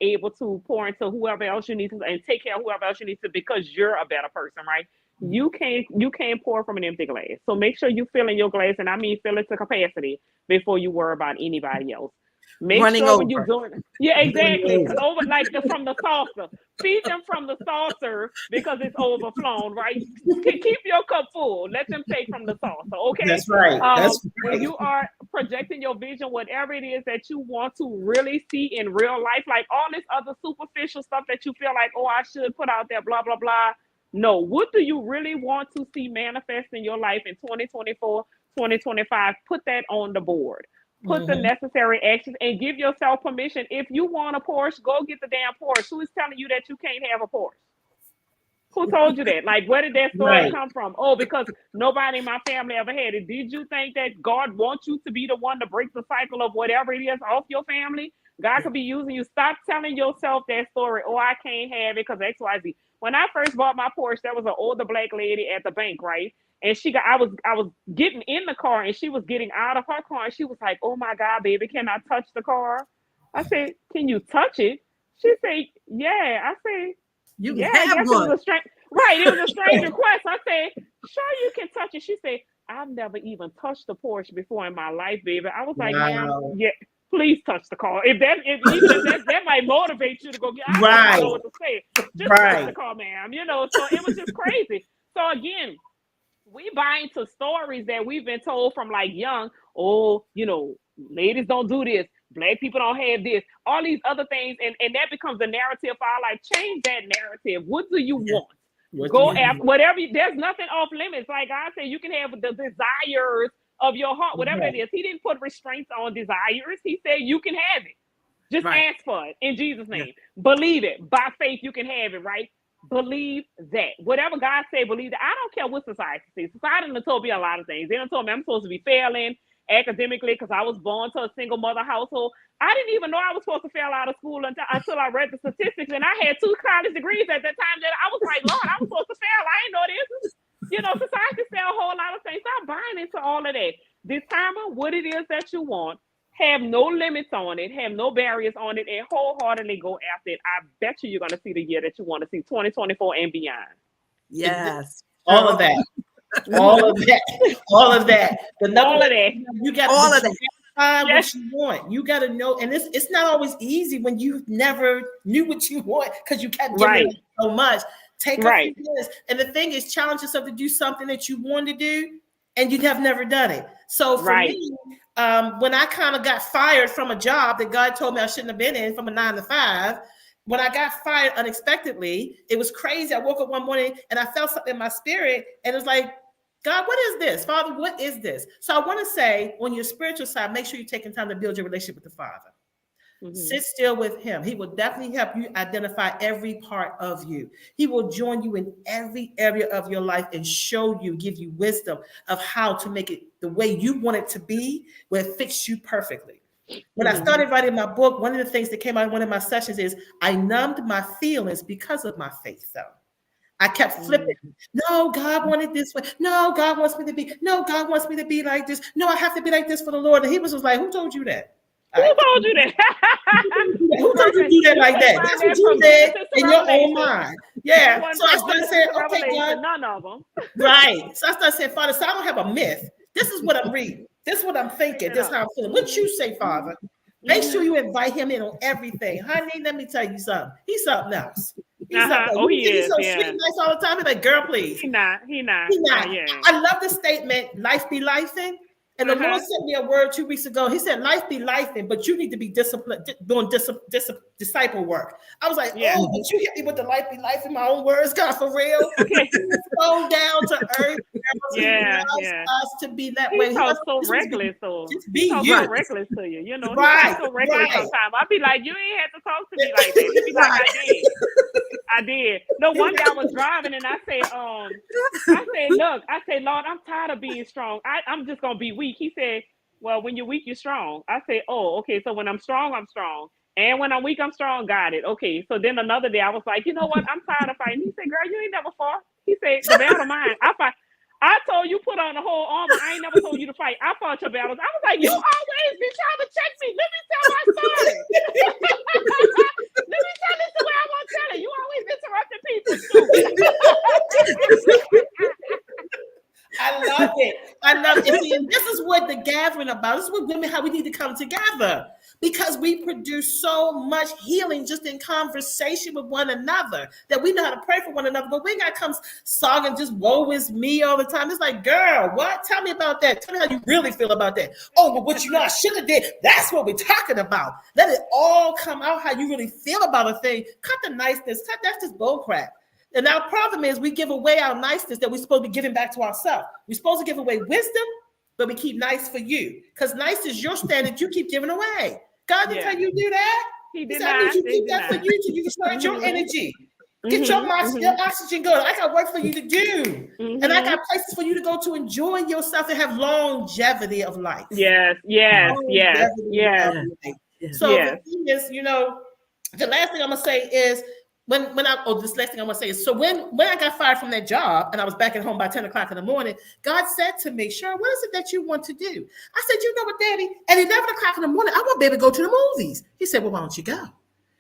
able to pour into whoever else you need to and take care of whoever else you need to, because you're a better person, right? You can't pour from an empty glass. So make sure you fill in your glass, and I mean fill it to capacity before you worry about anybody else. Make Running sure over. when you're doing it. Yeah, exactly. Over from the saucer. Feed them from the saucer because it's overflown, right? Keep your cup full. Let them take from the saucer, okay? That's right. When you are projecting your vision, whatever it is that you want to really see in real life, like all this other superficial stuff that you feel like, oh, I should put out there, blah, blah, blah. No, what do you really want to see manifest in your life in 2024, 2025? Put that on the board. Put the necessary actions and give yourself permission. If you want a Porsche, go get the damn Porsche. Who is telling you that you can't have a Porsche? Who told you that? Like, where did that story come from? Oh, because nobody in my family ever had it. Did you think that God wants you to be the one to break the cycle of whatever it is off your family? God could be using you. Stop telling yourself that story. Oh, I can't have it because X, Y, Z. When I first bought my Porsche, there was an older black lady at the bank, right? And I was getting in the car and she was getting out of her car and she was like, oh my God, baby, can I touch the car? I said, can you touch it? She said, yeah. I said, you yeah, have I guess one. it was a strange, right? It was a strange request. I said, sure, you can touch it. She said, I've never even touched the Porsche before in my life, baby. I was like, ma'am, yeah, please touch the car. Even if that might motivate you to go get. I don't know what to say. Just touch the car, ma'am. You know, so it was just crazy. So again, we buy into stories that we've been told from like young. Oh, you know, ladies don't do this. Black people don't have this, all these other things. And that becomes the narrative for our life. Change that narrative. What do you want? Go after whatever. There's nothing off limits. Like I said, you can have the desires of your heart, whatever it is. He didn't put restraints on desires. He said you can have it. Just ask for it in Jesus' name. Believe it. By faith, you can have it, right? Believe that. Whatever God said, believe that. I don't care what society says. Society done told me a lot of things. They done told me I'm supposed to be failing academically because I was born to a single mother household. I didn't even know I was supposed to fail out of school until I read the statistics, and I had 2 college degrees at that time. That I was like, Lord, I was supposed to fail. I didn't know this. You know, society said a whole lot of things. Stop buying into all of that. Determine what it is that you want. Have no limits on it. Have no barriers on it, and wholeheartedly go after it. I bet you're going to see the year that you want to see, 2024 and beyond. Yes, all of that. All of that. All of that. All of that. You got all of that. What you want. You got to know, and it's not always easy when you never knew what you want because you kept giving so much. Take a few minutes. And the thing is, challenge yourself to do something that you want to do and you have never done it. So for me, when I kind of got fired from a job that God told me I shouldn't have been in, from a 9 to 5, when I got fired unexpectedly, it was crazy. I woke up one morning and I felt something in my spirit, and it was like, God, what is this? Father, what is this? So I want to say, on your spiritual side, make sure you're taking time to build your relationship with the Father. Sit still with him. He will definitely help you identify every part of you. He will join you in every area of your life and show you, give you wisdom of how to make it the way you want it to be, where it fits you perfectly. When I started writing my book, one of the things that came out in one of my sessions is I numbed my feelings because of my faith, though. I kept flipping. No, God wanted this way. No, God wants me to be. No, God wants me to be like this. No, I have to be like this for the Lord. And he was like, who told you that? Who told you that? Who told you to do that like that? That's what you said in your own mind. Yeah. So I started saying, okay, God. None of them. Right. So I started saying, Father, so I don't have a myth. This is what I'm reading. This is what I'm thinking. This is how I'm feeling. What you say, Father? Make sure you invite him in on everything. Honey, let me tell you something. He's something else. He's he's so sweet and nice all the time. He's like, girl, please. He not. I love the statement, life be lifing. And the Lord sent me a word 2 weeks ago. He said, life be lifing, but you need to be disciplined, doing disciple work. I was like, oh, but you hit me with the life be life in my own words, God, for real. Go down to earth. Us to be that way. He talks so reckless, though. Just be you. So reckless to you, you know. He's so reckless sometimes. I'd be like, you ain't have to talk to me like that. He'd be like, I did. No, one day I was driving and I said, look, Lord, I'm tired of being strong. I'm just gonna be weak. He said, well, when you're weak, you're strong. I said, oh, okay. So when I'm strong, I'm strong. And when I'm weak, I'm strong. Got it. Okay. So then another day I was like, you know what? I'm tired of fighting. He said, girl, you ain't never fought. He said, the battle mine. I told you put on the whole armor. I ain't never told you to fight. I fought your battles. I was like, you always been trying to check me. Let me tell my story. Let me tell this the way I want to tell it. You always interrupting people too. I love it. I love it. And see, and this is what the gathering about. This is what women, how we need to come together. Because we produce so much healing just in conversation with one another that we know how to pray for one another. But we got comes sogging just woe is me all the time. It's like, girl, what? Tell me about that. Tell me how you really feel about that. Oh, but what you know I should have did. That's what we're talking about. Let it all come out how you really feel about a thing. Cut the niceness. That's just bull crap. And our problem is we give away our niceness that we're supposed to be giving back to ourselves. We're supposed to give away wisdom, but we keep nice for you. Because nice is your standard you keep giving away. God didn't tell you to do that. He did said, I need you to keep that for you to recharge your energy. Get your oxygen going. I got work for you to do. And I got places for you to go to enjoy yourself and have longevity of life. Yes. So the thing is, the last thing I'm going to say is, this last thing I'm gonna say is, so when I got fired from that job and I was back at home by 10 o'clock in the morning, God said to me, Cheryl, what is it that you want to do? I said, you know what, Daddy? At 11 o'clock in the morning, I want to be able to go to the movies. He said, well, why don't you go?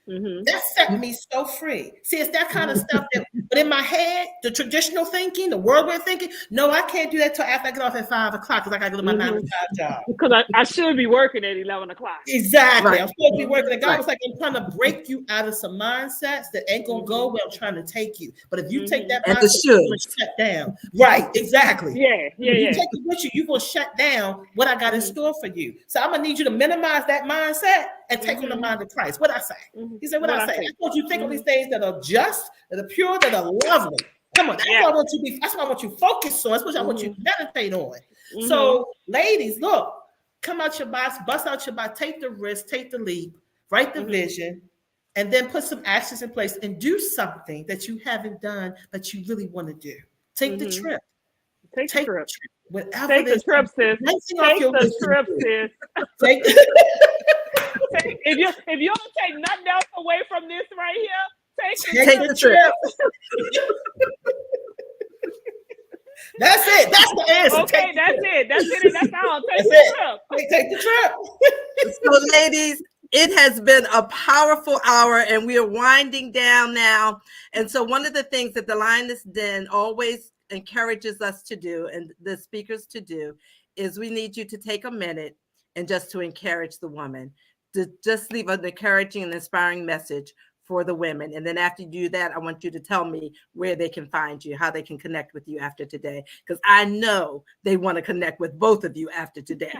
That set me so free. See, it's that kind of stuff but in my head, the traditional thinking, the world we're thinking, no, I can't do that till after I get off at 5 o'clock because I got to go to my 9 to 5 job. Because I should be working at 11 o'clock. Exactly. Right. I'm supposed to be working. And God was like, I'm trying to break you out of some mindsets that ain't going to go where I'm trying to take you. But if you take that mindset, you're going to shut down. Right. Exactly. If you take it with you, you're going to shut down what I got in store for you. So I'm going to need you to minimize that mindset and take on the mind of Christ. What I say? He said, what I say? I want you to think of these things that are just, that are pure, that are lovely. Come on, that's what I want you to be. That's what I want you to focus on. That's what I want you to meditate on. So, ladies, look, come out your box, bust out your box, take the risk, take the leap, write the vision, and then put some actions in place and do something that you haven't done that you really want to do. Take the trip. Take the trip. Take the trip, sis. Take the trip, sis. If you don't take nothing else away from this right here, take the trip. That's it. That's the answer. Okay, that's it. That's all. Take the trip. Take the trip. So, ladies, it has been a powerful hour, and we are winding down now. And so, one of the things that the Lioness Den always encourages us to do, and the speakers to do, is we need you to take a minute and just to encourage the woman, to just leave an encouraging and inspiring message for the women. And then after you do that, I want you to tell me where they can find you, how they can connect with you after today, because I know they want to connect with both of you after today.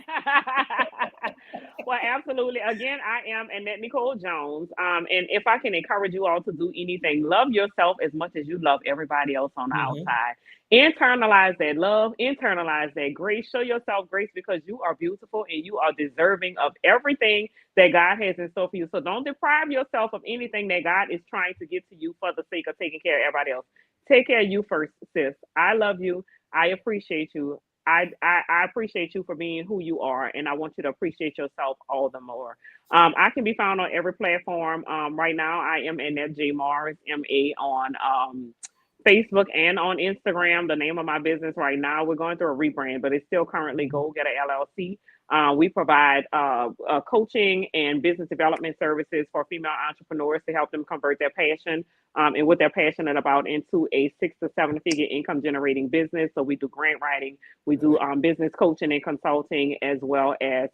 Well, absolutely. Again, I am Annette Nicole Jones. And if I can encourage you all to do anything, love yourself as much as you love everybody else on the outside. Internalize that love, internalize that grace, show yourself grace because you are beautiful and you are deserving of everything that God has in store for you. So don't deprive yourself of anything that God is trying to give to you for the sake of taking care of everybody else. Take care of you first, sis. I love you. I appreciate you. I appreciate you for being who you are, and I want you to appreciate yourself all the more. I can be found on every platform. Right now, I am Annette J. Morris, M.A. on Facebook and on Instagram. The name of my business right now, we're going through a rebrand, but it's still currently Go Getter LLC. We provide coaching and business development services for female entrepreneurs to help them convert their passion and what they're passionate about into a 6 to 7 figure income generating business. So we do grant writing, we do business coaching and consulting, as well as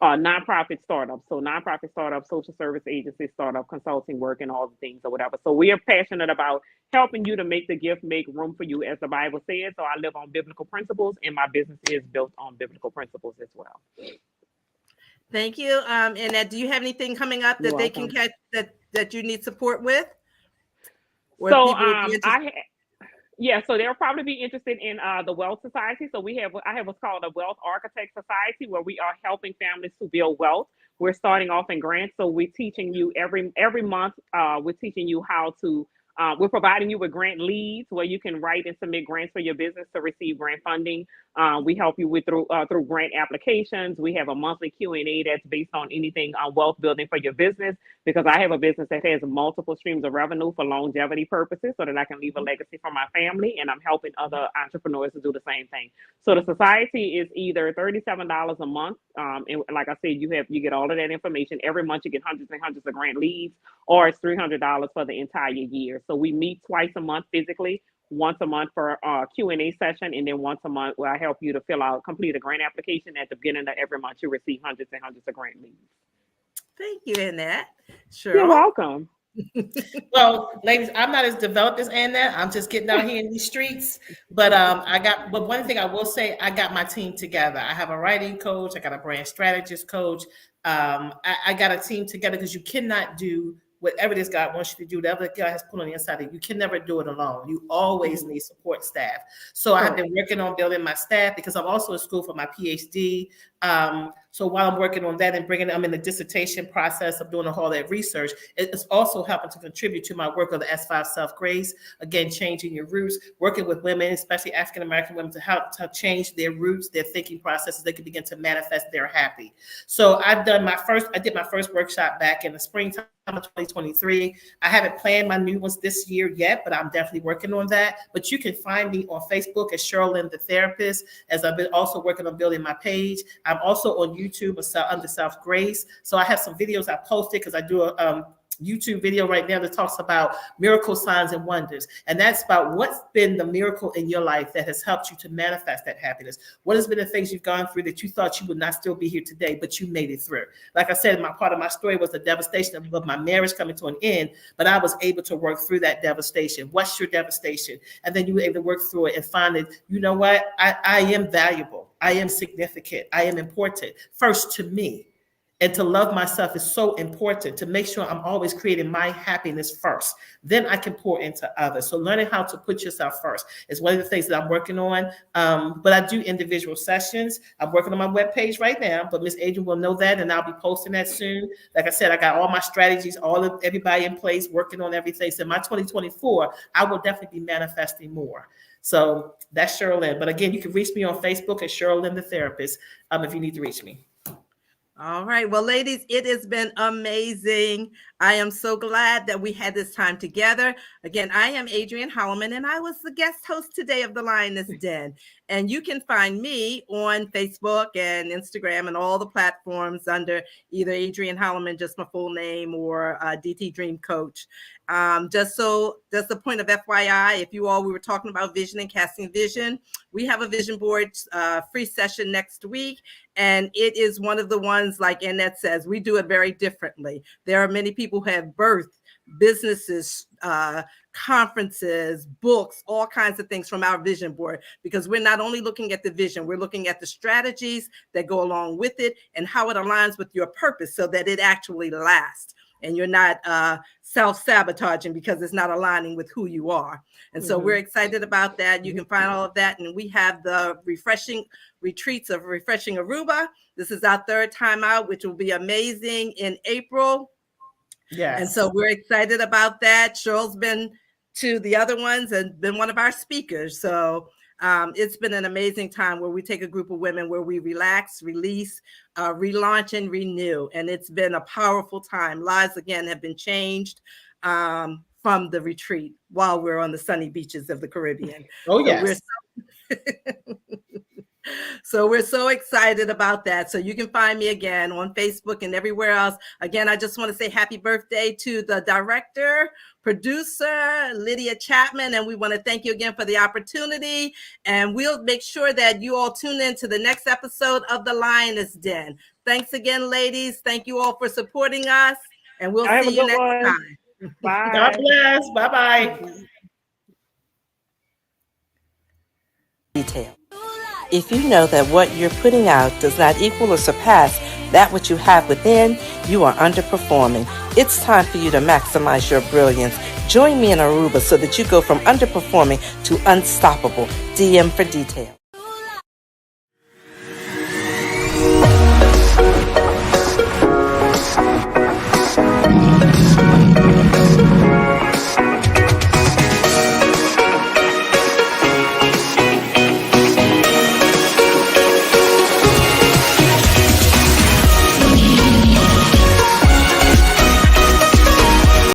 nonprofit startups. So nonprofit startups, social service agency startup, consulting work, and all the things or whatever. So we are passionate about helping you to make the gift make room for you, as the Bible says. So I live on biblical principles, and my business is built on biblical principles as well. Thank you. Annette, do you have anything coming up that they can catch that you need support with? Or so so they'll probably be interested in the Wealth Society. So I have what's called a Wealth Architect Society, where we are helping families to build wealth. We're starting off in grants. So we're teaching you every month, we're teaching you how to, we're providing you with grant leads where you can write and submit grants for your business to receive grant funding. We help you with through grant applications. We have a monthly Q&A that's based on anything on wealth building for your business, because I have a business that has multiple streams of revenue for longevity purposes so that I can leave a legacy for my family, and I'm helping other entrepreneurs to do the same thing. So the society is either $37 a month, and like I said, you get all of that information. Every month you get hundreds and hundreds of grant leads, or it's $300 for the entire year. So we meet twice a month physically. once a month for a Q&A session, and then once a month where I help you to complete a grant application. At the beginning of every month, you receive hundreds and hundreds of grant leads. Thank you, Annette. You're Cheryl? welcome. Well, ladies, I'm not as developed as Annette. I'm just getting out here in these streets. But but one thing I will say, I got my team together. I have a writing coach. I got a brand strategist coach. I got a team together because you cannot do whatever this God wants you to do, whatever God has put on the inside of you, you can never do it alone. You always need support staff. So I have been working on building my staff because I'm also in school for my PhD. So while I'm working on that and bringing them in the dissertation process of doing all that research, it's also helping to contribute to my work of the S5 Self-Grace. Again, changing your roots, working with women, especially African-American women, to help to change their roots, their thinking processes. They can begin to manifest their happy. So I did my first workshop back in the springtime of 2023. I haven't planned my new ones this year yet, but I'm definitely working on that. But you can find me on Facebook as Cheryl Lynn, the therapist, as I've been also working on building my page. I'm also on YouTube under Self Grace. So I have some videos I posted because I do a YouTube video right now that talks about miracle signs and wonders. And that's about what's been the miracle in your life that has helped you to manifest that happiness. What has been the things you've gone through that you thought you would not still be here today, but you made it through? Like I said, part of my story was the devastation of my marriage coming to an end, but I was able to work through that devastation. What's your devastation? And then you were able to work through it and find that, you know what? I am valuable. I am significant. I am important. First to me. And to love myself is so important, to make sure I'm always creating my happiness first. Then I can pour into others. So learning how to put yourself first is one of the things that I'm working on. But I do individual sessions. I'm working on my webpage right now, but Miss Adrienne will know that, and I'll be posting that soon. Like I said, I got all my strategies, everybody in place, working on everything. So my 2024, I will definitely be manifesting more. So that's Cheryl Lynn. But again, you can reach me on Facebook at Cheryl Lynn, the therapist, if you need to reach me. All right. Well, ladies, it has been amazing. I am so glad that we had this time together. Again, I am Adrienne Hollimon, and I was the guest host today of the Lioness Den. And you can find me on Facebook and Instagram and all the platforms under either Adrienne Hollimon, just my full name, or DT Dream Coach. Just a point of FYI, if we were talking about vision and casting vision, we have a vision board free session next week. And it is one of the ones, like Annette says, we do it very differently. There are many people who have birthed businesses, conferences, books, all kinds of things from our vision board, because we're not only looking at the vision, we're looking at the strategies that go along with it and how it aligns with your purpose so that it actually lasts. And you're not self-sabotaging because it's not aligning with who you are. And so we're excited about that. You can find all of that. And we have the refreshing retreats of Refreshing Aruba. This is our third time out, which will be amazing in April. Yes. And so we're excited about that. Cheryl's been to the other ones and been one of our speakers. So it's been an amazing time where we take a group of women where we relax, release, relaunch, and renew. And it's been a powerful time. Lives, again, have been changed from the retreat while we're on the sunny beaches of the Caribbean. Oh, yes. So we're so excited about that. So you can find me again on Facebook and everywhere else. Again, I just want to say happy birthday to the director, producer, Lydia Chapman. And we want to thank you again for the opportunity. And we'll make sure that you all tune in to the next episode of the Lioness Den. Thanks again, ladies. Thank you all for supporting us. And we'll see you next time. Bye. God bless. Bye-bye. Detail. If you know that what you're putting out does not equal or surpass that which you have within, you are underperforming. It's time for you to maximize your brilliance. Join me in Aruba so that you go from underperforming to unstoppable. DM for detail.